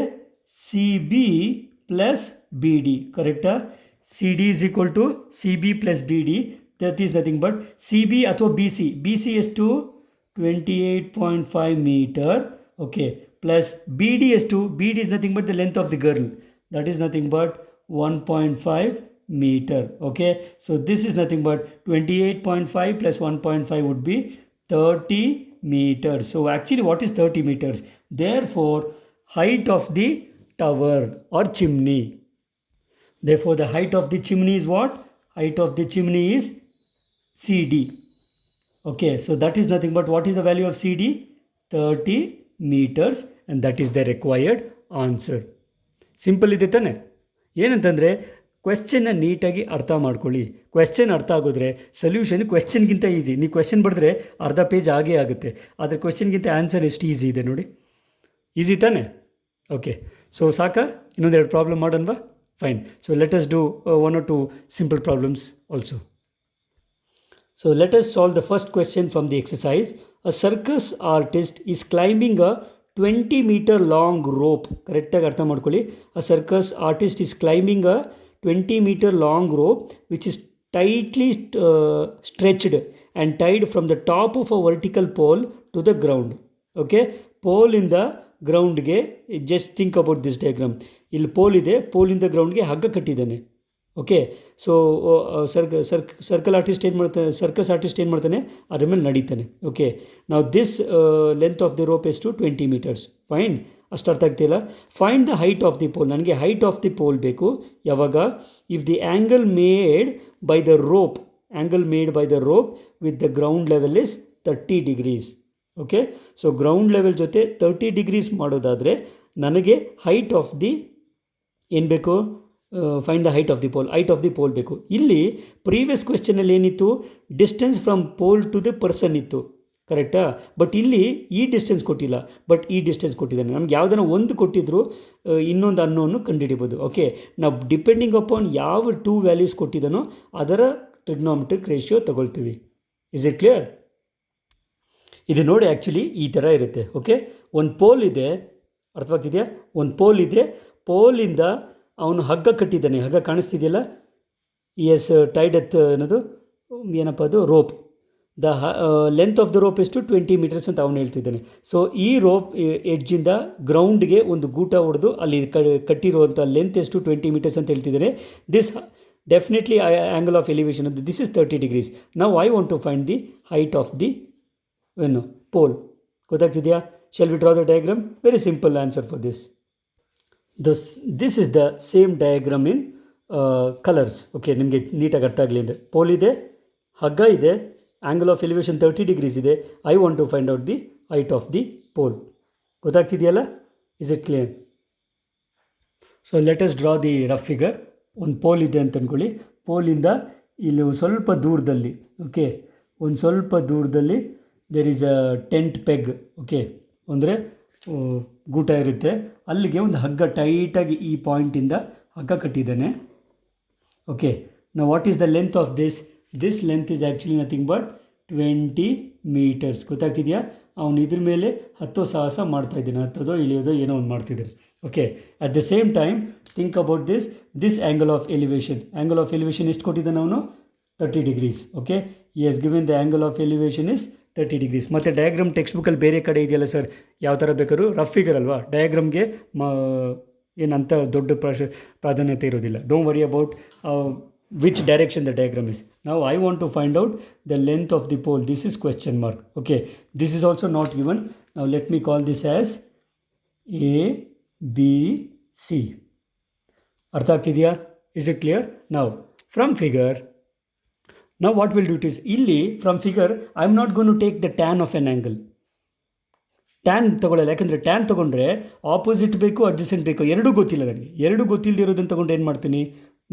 A: C B plus B D. ಕರೆಕ್ಟಾ? C D is equal to C B plus B D, that is nothing but C B ಅಥವಾ B C ಎಷ್ಟು 28.5 metre. Okay, plus B D ಎಷ್ಟು, B D is nothing but the length of the girl, that is nothing but 1.5 meter. Okay, so this is nothing but 28.5 plus 1.5 would be 30 meters. So actually what is 30 meters? Therefore height of the tower or chimney, therefore the height of the chimney is what, height of the chimney is CD. Okay, so that is nothing but what is the value of CD, 30 meters, and that is the required answer. Simple ಇದೆ ತಾನೆ? ಏನಂತಂದರೆ ಕ್ವೆಶ್ಚನ್ನ ನೀಟಾಗಿ ಅರ್ಥ ಮಾಡ್ಕೊಳ್ಳಿ. Question ಅರ್ಥ ಆಗೋದ್ರೆ solution ಕ್ವೆಶ್ಚನ್ಗಿಂತ easy. ನೀವು question ಬರೆದ್ರೆ ಅರ್ಧ ಪೇಜ್ ಆಗೇ ಆಗುತ್ತೆ, ಆದರೆ ಕ್ವೆಶ್ಚನ್ಗಿಂತ ಆನ್ಸರ್ ಎಷ್ಟು ಈಸಿ ಇದೆ ನೋಡಿ. ಈಸಿ ತಾನೆ? ಓಕೆ, ಸೊ ಸಾಕಾ? ಇನ್ನೊಂದೆರಡು ಪ್ರಾಬ್ಲಮ್ ಮಾಡೋಣವಾ? Fine. So let us do 1 or 2 simple problems also. So let us solve the first question from the exercise. A circus artist is climbing a 20-meter long rope. ಕರೆಕ್ಟಾಗಿ ಅರ್ಥ ಮಾಡ್ಕೊಳ್ಳಿ. A circus artist is climbing a 20-meter long rope which is tightly stretched and tied from the top of a vertical pole to the ground. Okay, pole in the ಗ್ರೌಂಡ್ಗೆ, just think about this diagram. ಇಲ್ಲಿ pole ಇದೆ, ಪೋಲಿಂದ ಗ್ರೌಂಡ್ಗೆ ಹಗ್ಗ ಕಟ್ಟಿದ್ದಾನೆ. Okay. So circle artist ಏನು ಮಾಡ್ತಾನೆ, circus artist ಏನು ಮಾಡ್ತಾನೆ, ಅದ್ರ ಮೇಲೆ ನಡೀತಾನೆ. ಓಕೆ. ನಾವು this length of the rope ಎಷ್ಟು 20 ಮೀಟರ್ಸ್. ಫೈನ್, ಅಷ್ಟು ಅರ್ಥ ಆಗ್ತಿಲ್ಲ. Find the height of the pole. ನನಗೆ ಹೈಟ್ ಆಫ್ ದಿ ಪೋಲ್ ಬೇಕು. ಯಾವಾಗ? If the angle made by the rope with the ground level is 30 degrees. Okay. So ground level ಜೊತೆ 30 degrees ಮಾಡೋದಾದರೆ ನನಗೆ ಹೈಟ್ ಆಫ್ ದಿ ಏನು ಬೇಕು? Find the height of the pole ಬೇಕು. ಇಲ್ಲಿ previous ಕ್ವೆಶ್ಚನಲ್ಲಿ ಏನಿತ್ತು? Distance from pole to the person ಇತ್ತು, ಕರೆಕ್ಟಾ? ಬಟ್ ಇಲ್ಲಿ ಈ ಡಿಸ್ಟೆನ್ಸ್ ಕೊಟ್ಟಿಲ್ಲ, ಬಟ್ ಈ ಡಿಸ್ಟೆನ್ಸ್ ಕೊಟ್ಟಿದ್ದಾನೆ. ನಮ್ಗೆ ಯಾವುದನ್ನ ಒಂದು ಕೊಟ್ಟಿದ್ರು ಇನ್ನೊಂದು ಅನ್ನೋನು ಕಂಡುಹಿಡಿಬೋದು. ಓಕೆ. ನಾವು ಡಿಪೆಂಡಿಂಗ್ ಅಪಾನ್ ಯಾವ 2 ವ್ಯಾಲ್ಯೂಸ್ ಕೊಟ್ಟಿದ್ದಾನೋ ಅದರ ಟ್ರಿಗ್ನೋಮೆಟ್ರಿಕ್ ರೇಷಿಯೋ ತಗೊಳ್ತೀವಿ. Is it clear? ಇದು ನೋಡಿ, ಆ್ಯಕ್ಚುಲಿ ಈ ಥರ ಇರುತ್ತೆ. ಓಕೆ. ಒಂದು ಪೋಲ್ ಇದೆ, ಅರ್ಥವಾಗ್ತಿದೆಯಾ? ಒಂದು ಪೋಲ್ ಇದೆ, ಪೋಲಿಂದ ಅವನು ಹಗ್ಗ ಕಟ್ಟಿದ್ದಾನೆ. ಹಗ್ಗ ಕಾಣಿಸ್ತಿದೆಯಲ್ಲ? ಎಸ್ ಟೈಡ್ ಎತ್ ಅನ್ನೋದು ಏನಪ್ಪ ಅದು? Rope. The length of the rope ಎಷ್ಟು 20 ಮೀಟರ್ಸ್ ಅಂತ ಅವನು ಹೇಳ್ತಿದ್ದಾನೆ. ಸೊ ಈ ರೋಪ್ ಎಡ್ಜಿಂದ ಗ್ರೌಂಡ್ಗೆ ಒಂದು ಗೂಟ ಹೊಡೆದು ಅಲ್ಲಿ ಕಟ್ಟಿರುವಂಥ ಲೆಂತ್ ಎಷ್ಟು 20 ಮೀಟರ್ಸ್ ಅಂತ ಹೇಳ್ತಿದ್ದಾನೆ. This definitely angle of elevation this is 30 degrees. ನಾವು I want to find the height of the pole. ಗೊತ್ತಾಗ್ತಿದೆಯಾ? Shall we draw the diagram? Very simple answer for this. This is the same diagram in colours. Okay, ನಿಮಗೆ ನೀಟಾಗಿ ಅರ್ಥ ಆಗಲಿ ಅಂದರೆ, pole ಇದೆ, ಹಗ್ಗ ಇದೆ, ಆ್ಯಂಗಲ್ ಆಫ್ ಎಲಿವೇಷನ್ 30 ಡಿಗ್ರೀಸ್ ಇದೆ. I want to find out the height of the pole. ಗೊತ್ತಾಗ್ತಿದೆಯಲ್ಲ? Is it clear? So let us draw the rough figure. ಒಂದು ಪೋಲ್ ಇದೆ ಅಂತ ಅಂದ್ಕೊಳ್ಳಿ. ಪೋಲಿಂದ ಇಲ್ಲಿ ಸ್ವಲ್ಪ ದೂರದಲ್ಲಿ, ಓಕೆ, ಒಂದು ಸ್ವಲ್ಪ ದೂರದಲ್ಲಿ there is a tent peg. Okay, ಅಂದರೆ ಗೂಟ ಇರುತ್ತೆ. ಅಲ್ಲಿಗೆ ಒಂದು ಹಗ್ಗ ಟೈಟಾಗಿ ಈ ಪಾಯಿಂಟಿಂದ ಹಗ್ಗ ಕಟ್ಟಿದ್ದಾನೆ. ಓಕೆ. ನಾವು what is the length of this length is actually nothing but 20 metres. ಗೊತ್ತಾಗ್ತಿದೆಯಾ? ಅವನು ಇದ್ರ ಮೇಲೆ ಹತ್ತೋ ಸಾಹಸ ಮಾಡ್ತಾಯಿದ್ದಾನೆ, ಹತ್ತೋದೋ ಇಳಿಯೋದೋ ಏನೋ ಒಂದು ಮಾಡ್ತಿದ್ದಾನೆ. Okay. At the same time think about this angle of elevation ಎಷ್ಟು ಕೊಟ್ಟಿದ್ದಾನೆ ಅವನು? 30 ಡಿಗ್ರೀಸ್. ಓಕೆ. ಈ has given the angle of elevation is 30 degrees. ಮತ್ತು ಡಯಾಗ್ರಾಮ್ ಟೆಕ್ಸ್ಟ್ ಬುಕ್ಕಲ್ಲಿ ಬೇರೆ ಕಡೆ ಇದೆಯಲ್ಲ ಸರ್, ಯಾವ ಥರ ಬೇಕಾದ್ರೂ ರಫ್ ಫಿಗರ್ ಅಲ್ವಾ, ಡಯಾಗ್ರಾಮ್ಗೆ ಏನಂತ ದೊಡ್ಡ ಪ್ರಾಧಾನ್ಯತೆ ಇರೋದಿಲ್ಲ. Don't worry about which direction the diagram is. Now I want to find out the length of the pole. This is question mark. Okay, this is also not given. Now let me call this as A, B, C. Artha agtidiya? Is it clear? Now from figure, now what we'll do is, illi from figure I am not going to take the tan of an angle. Tan ತೊಗೊಳ್ಳಲ್ಲ, ಯಾಕಂದರೆ tan ತೊಗೊಂಡ್ರೆ opposite ಬೇಕು, adjacent ಬೇಕು, ಎರಡೂ ಗೊತ್ತಿಲ್ಲ ನನಗೆ. ಎರಡೂ ಗೊತ್ತಿಲ್ಲದೆ ಇರೋದನ್ನು ತೊಗೊಂಡು ಏನು ಮಾಡ್ತೀನಿ,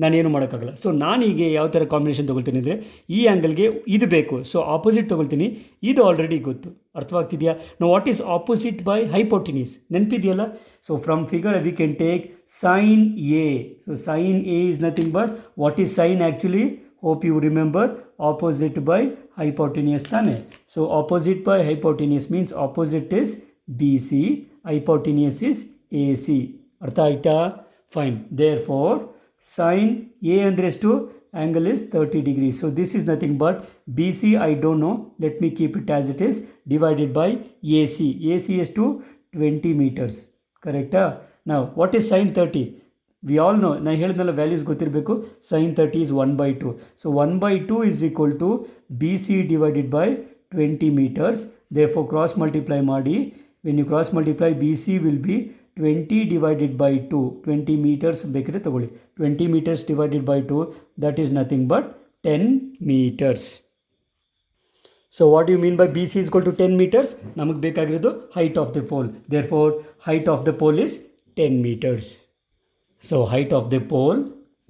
A: ನಾನೇನು ಮಾಡೋಕ್ಕಾಗಲ್ಲ. ಸೊ ನಾನೀಗ ಯಾವ ಥರ ಕಾಂಬಿನೇಷನ್ ತೊಗೊಳ್ತೀನಿ ಅಂದರೆ, ಈ ಆ್ಯಂಗಲ್ಗೆ ಇದು ಬೇಕು, ಸೊ ಆಪೋಸಿಟ್ ತೊಗೊಳ್ತೀನಿ. ಇದು ಆಲ್ರೆಡಿ ಗೊತ್ತು. ಅರ್ಥವಾಗ್ತಿದೆಯಾ? ನಾವು what is opposite by hypotenuse ನೆನಪಿದೆಯಲ್ಲ? So from figure we can take sine A. So sine A is nothing but what is sine actually? Hope you remember, opposite by hypotenuse ತಾನೆ. So opposite by hypotenuse means opposite is BC, hypotenuse is AC. ಅರ್ಥ ಆಯ್ತಾ? Fine. therefore sin A ಅಂದರೆ ಎಷ್ಟು? angle is 30 degrees. So this is nothing but BC I don't know, let me keep it as it is, divided by AC. AC is to 20 meters. ಕರೆಕ್ಟಾ? now what is sin 30? We all know, ನಾನು ಹೇಳಿದ್ನಲ್ಲ values ಗೊತ್ತಿರಬೇಕು. Sine 30 is 1/2. So 1/2 is equal to BC divided by 20 meters. therefore cross multiply ಮಾಡಿ. when you cross multiply, BC will be 20 divided by 2. 20 meters ಬೇಕಾದ್ರೆ ತಗೊಳ್ಳಿ. 20 meters divided by 2, that is nothing but 10 meters. So what do you mean by BC is equal to 10 meters? ನಮಗೆ ಬೇಕಾಗಿರೋದು height of the pole. therefore height of the pole is 10 meters. So height of the pole,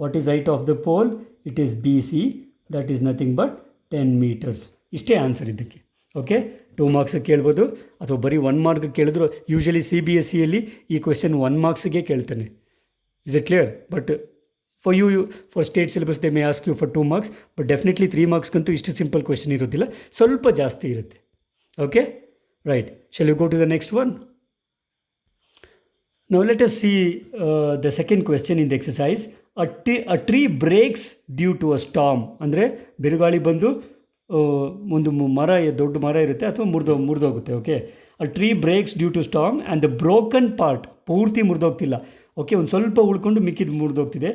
A: what is height of the pole? It is BC, that is nothing but 10 meters. ಇಷ್ಟೇ answer ಇದಕ್ಕೆ. Okay, 2 marks ಕೇಳ್ಬೋದು ಅಥವಾ ಬರೀ 1 mark ಕೇಳಿದ್ರು. Usually CBSEಯಲ್ಲಿ ಈ question 1 ಮಾರ್ಕ್ಸ್ಗೆ ಕೇಳ್ತಾನೆ. Is it clear? But for for state syllabus they may ask you for 2 marks, but definitely 3 ಮಾರ್ಕ್ಸ್ಗಂತೂ ಇಷ್ಟು ಸಿಂಪಲ್ ಕ್ವೆಶನ್ ಇರೋದಿಲ್ಲ, ಸ್ವಲ್ಪ ಜಾಸ್ತಿ ಇರುತ್ತೆ. Okay, right. Shall you go to the next one? Now let us see the second question in the exercise. A tree breaks due to a storm. ಅಂದರೆ ಬಿರುಗಾಳಿ ಬಂದು ಒಂದು ಮರ, ದೊಡ್ಡ ಮರ ಇರುತ್ತೆ ಅಥವಾ ಮುರಿದೋಗುತ್ತೆ. ಓಕೆ, a tree breaks due to storm and the broken part, ಪೂರ್ತಿ ಮುರಿದೋಗ್ತಿಲ್ಲ. ಓಕೆ, ಒಂದು ಸ್ವಲ್ಪ ಉಳ್ಕೊಂಡು ಮಿಕ್ಕಿದ್ದು ಮುರಿದೋಗ್ತಿದೆ.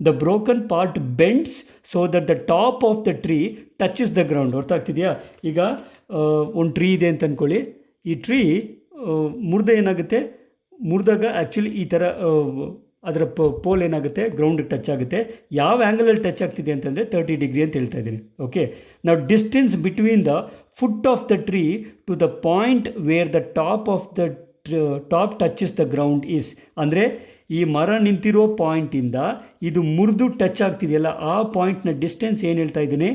A: The broken part bends so that the top of the tree touches the ground. ಅರ್ಥ ಆಗ್ತಿದೆಯಾ? ಈಗ ಒಂದು ಟ್ರೀ ಇದೆ ಅಂತ ಅಂದ್ಕೊಳ್ಳಿ. ಈ ಟ್ರೀ ಮುರಿದ ಏನಾಗುತ್ತೆ, ಮುರಿದಾಗ ಆ್ಯಕ್ಚುಲಿ ಈ ಥರ ಅದರ ಪೋಲ್ ಏನಾಗುತ್ತೆ, ಗ್ರೌಂಡಿಗೆ ಟಚ್ ಆಗುತ್ತೆ. ಯಾವ ಆ್ಯಂಗಲಲ್ಲಿ ಟಚ್ ಆಗ್ತಿದೆ ಅಂತಂದರೆ 30 ಡಿಗ್ರಿ ಅಂತ ಹೇಳ್ತಾ ಇದ್ದೀನಿ. ಓಕೆ, ನಾವು distance between the foot of the tree to the point where the top of the top touches the ground is, ಅಂದರೆ ಈ ಮರ ನಿಂತಿರೋ ಪಾಯಿಂಟಿಂದ ಇದು ಮುರಿದು ಟಚ್ ಆಗ್ತಿದೆಯಲ್ಲ, ಆ ಪಾಯಿಂಟ್ನ ಡಿಸ್ಟೆನ್ಸ್ ಏನು ಹೇಳ್ತಾ ಇದ್ದೀನಿ,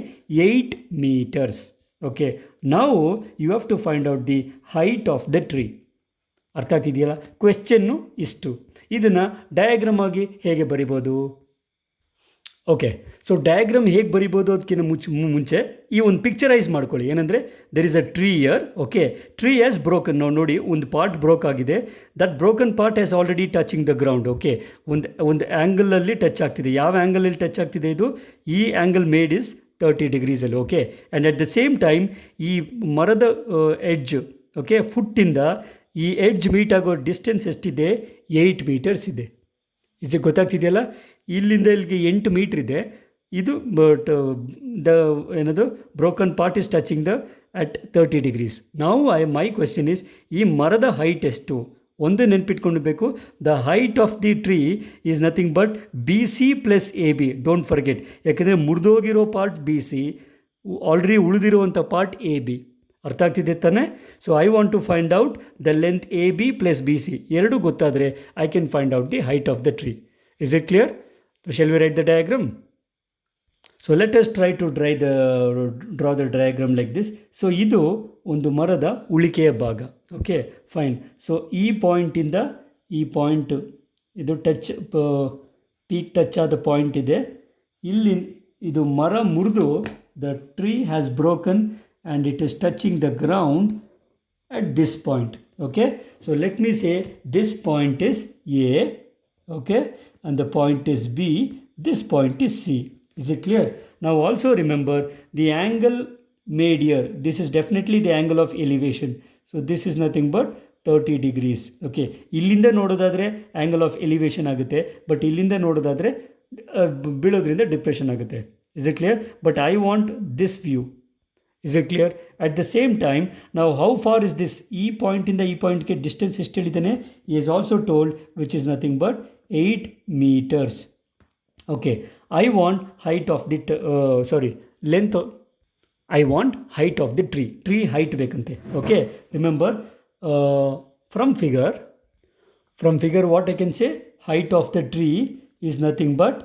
A: 8 ಮೀಟರ್ಸ್. ಓಕೆ, ನಾವು you have to find out the height of the tree. ಅರ್ಥ ಆಗ್ತಿದೆಯಲ್ಲ? ಕ್ವೆಶ್ಚನ್ನು ಇಷ್ಟು. ಇದನ್ನು ಡಯಾಗ್ರಾಮ್ ಆಗಿ ಹೇಗೆ ಬರಿಬೋದು? ಓಕೆ, ಸೊ ಡಯಾಗ್ರಾಮ್ ಹೇಗೆ ಬರಿಬೋದು ಅದಕ್ಕಿಂತ ಮುಂಚೆ ಈ ಒಂದು ಪಿಕ್ಚರೈಸ್ ಮಾಡ್ಕೊಳ್ಳಿ. ಏನಂದರೆ there is a tree year. Okay, tree has broken. ನಾವು ನೋಡಿ, ಒಂದು ಪಾರ್ಟ್ ಬ್ರೋಕ್ ಆಗಿದೆ. That broken part has already touching the ground. Okay, ಒಂದು ಆ್ಯಂಗಲಲ್ಲಿ ಟಚ್ ಆಗ್ತಿದೆ. ಯಾವ ಆ್ಯಂಗಲಲ್ಲಿ ಟಚ್ ಆಗ್ತಿದೆ ಇದು? ಈ ಆ್ಯಂಗಲ್ ಮೇಡ್ ಇಸ್ 30 ಡಿಗ್ರೀಸಲ್ಲಿ. Okay, and at the same time ಈ ಮರದ ಎಡ್ಜ್, ಓಕೆ, ಫುಟ್ಟಿಂದ ಈ ಎಡ್ಜ್ ಮೀಟ್ ಆಗೋ ಡಿಸ್ಟೆನ್ಸ್ ಎಷ್ಟಿದೆ? 8 ಮೀಟರ್ಸ್ ಇದೆ. ಇದು ಗೊತ್ತಾಗ್ತಿದೆಯಲ್ಲ? ಇಲ್ಲಿಂದ ಇಲ್ಲಿಗೆ 8 ಮೀಟ್ರ್ ಇದೆ. ಇದು ಬಟ್ ದ ಏನದು broken part is touching the at 30 degrees. ನಾವು ಮೈ ಕ್ವೆಶ್ಚನ್ ಇಸ್, ಈ ಮರದ ಹೈಟ್ ಎಷ್ಟು? ಒಂದು ನೆನ್ಪಿಟ್ಕೊಂಡ್ಬೇಕು, the height of the tree is nothing but BC plus AB. Don't forget, ಯಾಕೆಂದರೆ ಮುರಿದೋಗಿರೋ ಪಾರ್ಟ್ BC, ಆಲ್ರೆಡಿ ಉಳಿದಿರುವಂಥ ಪಾರ್ಟ್ AB. ಅರ್ಥ ಆಗ್ತಿದೆ ತಾನೆ? So I want to find out the length AB plus BC. ಎರಡು ಗೊತ್ತಾದರೆ I can find out the height of the tree. Is it clear? Shall we write the diagram? So let us try to draw the diagram like this. So ಇದು ಒಂದು ಮರದ ಉಳಿಕೆಯ ಭಾಗ. Okay, fine. So ಈ ಪಾಯಿಂಟಿಂದ ಈ point, ಇದು touch peak touch ಆದ point ಇದೆ. ಇಲ್ಲಿ ಇದು ಮರ ಮುರಿದು, the tree has broken and it is touching the ground at this point. Okay, so let me say this point is A, okay, and the point is B, this point is C. Is it clear? Now also remember the angle made here, this is definitely the angle of elevation. So this is nothing but 30 degrees. Okay, ಇಲ್ಲಿಂದ ನೋಡೋದಾದರೆ angle of elevation ಆಗುತ್ತೆ, but ಇಲ್ಲಿಂದ ನೋಡೋದಾದರೆ ಬೀಳೋದ್ರಿಂದ depression ಆಗುತ್ತೆ. Is it clear? But I want this view. Is it clear? At the same time, now how far is this? E point in the E point ke distance ಎಷ್ಟು ಹೇಳಿದ್ದಾನೆ? He is also told, which is nothing but 8 meters. Okay, I want height of the length of, I want height of the tree. Tree height ಬೇಕಂತೆ. Okay, remember from figure what I can say? Height of the tree is nothing but,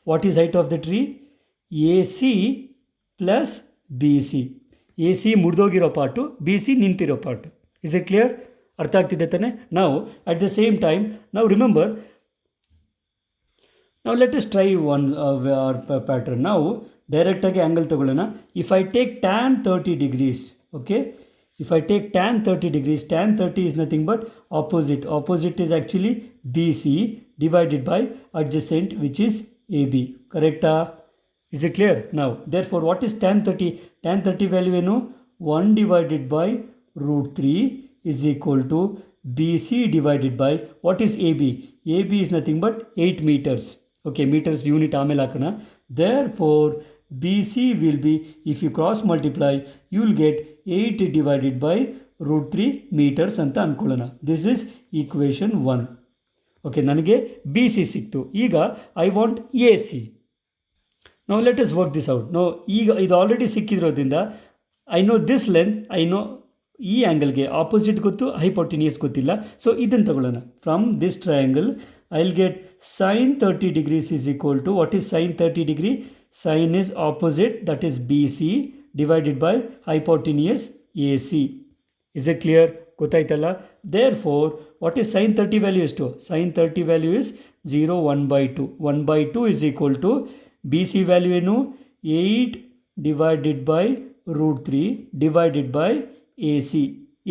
A: what is height of the tree? AC plus BC. AC ಮುರಿದೋಗಿರೋ part, BC ನಿಂತಿರೋ part. Is it clear? ಅರ್ಥ ಆಗ್ತಿದೆ ತಾನೆ? ನಾವು at the same time, ನಾವು remember, ನಾವು let us try one pattern. ನಾವು ಡೈರೆಕ್ಟಾಗಿ ಆ್ಯಂಗಲ್ ತೊಗೊಳ್ಳೋಣ. If I take tan 30 degrees, okay, if I take tan 30 degrees, tan 30 is nothing but opposite is actually BC divided by adjacent, which is AB. ಕರೆಕ್ಟಾ? Is it clear? Now, therefore, what is tan 30? Tan 30 value, 1 divided by root 3 is equal to BC divided by, what is AB? AB is nothing but 8 meters. Okay, meters unit ಆಮೇಲೆ ಹಾಕೋಣ. Therefore, BC will be, if you cross multiply, you will get 8 divided by root 3 meters ಅಂತ ಅಂದ್ಕೊಳ್ಳೋಣ. This is equation 1. Okay, ನನಗೆ BC ಸಿಕ್ತು. ಈಗ I want AC. Now let us work this out. Now ಈಗ ಇದು already ಸಿಕ್ಕಿರೋದ್ರಿಂದ I know this length, I know ಈ ಆ್ಯಂಗಲ್ಗೆ opposite ಗೊತ್ತು, ಹೈಪೋಟಿನಿಯಸ್ ಗೊತ್ತಿಲ್ಲ. ಸೊ ಇದನ್ನು ತಗೊಳ್ಳೋಣ. From this triangle I will get sin 30 degrees is equal to, what is sin 30 degree? Sin is opposite, that is BC divided by hypotenuse AC. Is it clear? ಗೊತ್ತಾಯ್ತಲ್ಲ? Therefore, what is sin 30 value is 2? Sin 30 value is 0, 1/2. 1/2 is equal to BC value 8 divided by root 3 divided by AC.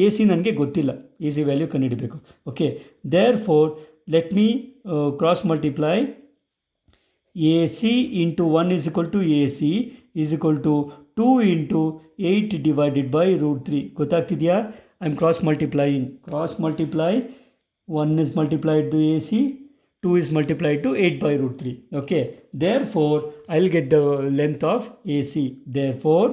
A: AC ನನಗೆ ಗೊತ್ತಿಲ್ಲ, AC value ಕಂಡುಹಿಡಬೇಕು. Okay, therefore let me cross multiply. AC into 1 is equal to AC is equal to 2 into 8 divided by root 3. ಗೊತ್ತಾಗ್ತಿದೆಯಾ? I am cross multiplying. Cross multiply, 1 is multiplied to AC, 2 is multiplied to 8 by root 3. Okay, therefore I'll get the length of AC. Therefore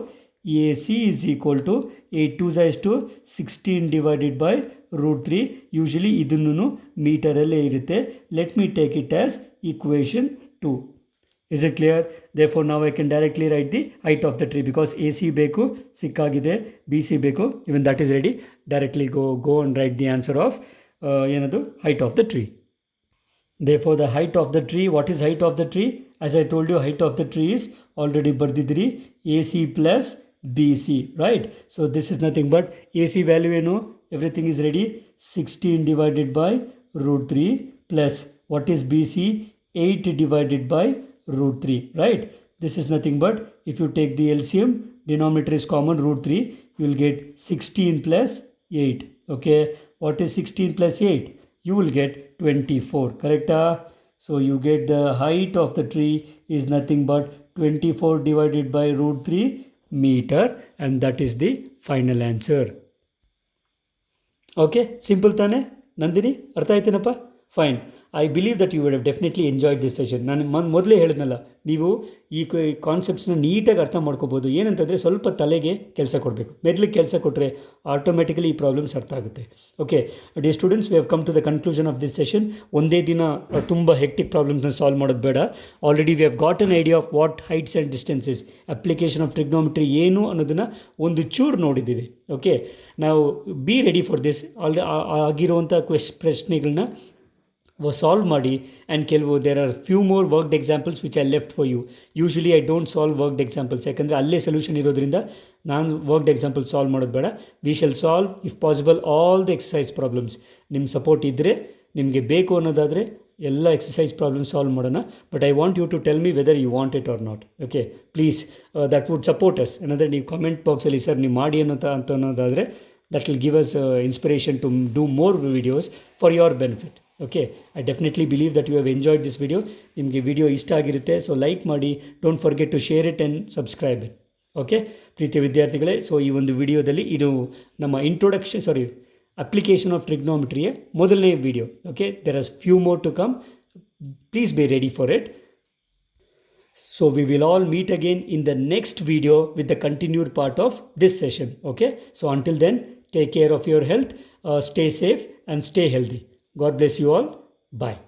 A: AC is equal to 8 2 is to 16 divided by root 3. Usually ಇದನ್ನು ಮೀಟರಲ್ಲೇ ಇರುತ್ತೆ. Let me take it as equation 2. Is it clear? Therefore now I can directly write the height of the tree because AC ಬೇಕು ಸಿಕ್ಕಾಗಿದೆ, BC ಬೇಕು, even that is ready. Directly go and write the answer of ಏನದು height of the tree. Therefore the height of the tree, what is height of the tree? As I told you, height of the tree is already ಬರ್ದಿದ್ರಿ AC plus BC, right? So this is nothing but AC value ಏನು, everything is ready, 16 divided by root 3 plus what is BC, 8 divided by root 3, right? This is nothing but if you take the LCM, denominator is common, root 3, you will get 16 plus 8. Okay, what is 16 plus 8? You will get 24, correct? So you get the height of the tree is nothing but 24 divided by root 3 meter, and that is the final answer. Okay, simple ತಾನೆ ನಂದಿನಿ, ಅರ್ಥ ಆಯ್ತೇನಪ್ಪ? Fine. I believe that you would have definitely enjoyed this session. ನಾನು ಮೊದಲೇ ಹೇಳಿದ್ನಲ್ಲ, ನೀವು ಈ ಕಾನ್ಸೆಪ್ಟ್ಸ್ನ ನೀಟಾಗಿ ಅರ್ಥ ಮಾಡ್ಕೋಬೋದು. ಏನಂತಂದರೆ ಸ್ವಲ್ಪ ತಲೆಗೆ ಕೆಲಸ ಕೊಡಬೇಕು. ಮೆದ್ಲಿಗೆ ಕೆಲಸ ಕೊಟ್ಟರೆ ಆಟೋಮೆಟಿಕಲಿ ಈ ಪ್ರಾಬ್ಲಮ್ಸ್ ಅರ್ಥ ಆಗುತ್ತೆ. Okay dear students, we have come to the conclusion of this session. ಒಂದೇ ದಿನ ತುಂಬ ಹೆಕ್ಟಿಕ್ ಪ್ರಾಬ್ಲಮ್ಸ್ನ ಸಾಲ್ವ್ ಮಾಡೋದು ಬೇಡ. Already we have got an idea of what heights and distances, application of trigonometry ಏನು ಅನ್ನೋದನ್ನು ಒಂದು ಚೂರು ನೋಡಿದ್ದೀವಿ. ಓಕೆ, ನಾವು ಬಿ ರೆಡಿ ಫಾರ್ ದಿಸ್. ಆಗಿರುವಂಥ ಪ್ರಶ್ನೆಗಳನ್ನ ಸಾಲ್ವ್ ಮಾಡಿ. ಆ್ಯಂಡ್ ಕೆಲವು there are few more worked examples which I left for you. Usually I don't solve worked examples, ಯಾಕಂದರೆ ಅಲ್ಲೇ ಸೊಲ್ಯೂಷನ್ ಇರೋದ್ರಿಂದ ನಾನು ವರ್ಕ್ಡ್ ಎಕ್ಸಾಂಪಲ್ಸ್ ಸಾಲ್ವ್ ಮಾಡೋದು ಬೇಡ. We shall solve if possible all the exercise problems. ನಿಮ್ಮ support ಇದ್ದರೆ, ನಿಮಗೆ ಬೇಕು ಅನ್ನೋದಾದರೆ ಎಲ್ಲ ಎಕ್ಸಸೈಸ್ ಪ್ರಾಬ್ಲಮ್ ಸಾಲ್ವ್ ಮಾಡೋಣ. But I want you to tell me whether you want it or not. Okay please, that would support us. ಏನಂದರೆ ನೀವು comment ಬಾಕ್ಸಲ್ಲಿ ಸರ್ ನೀವು ಮಾಡಿ ಅನ್ನೋದಾದರೆ that will give us inspiration to do more videos for your benefit. Okay, I definitely believe that you have enjoyed this video. ನಿಮಗೆ video ಇಷ್ಟ ಆಗಿರುತ್ತೆ, so like ಮಾಡಿ, don't forget to share it and subscribe it. Okay ಪ್ರೀತಿಯ ವಿದ್ಯಾರ್ಥಿಗಳೇ, so ಈ ಒಂದು ವಿಡಿಯೋದಲ್ಲಿ ಇದು ನಮ್ಮ ಅಪ್ಲಿಕೇಶನ್ ಆಫ್ ಟ್ರಿಗ್ನೋಮೆಟ್ರಿಯ ಮೊದಲನೇ video. Okay, there are few more to come. Please be ready for it. So we will all meet again in the next video with the continued part of this session. Okay, so until then, take care of your health, stay safe and stay healthy. God bless you all. Bye.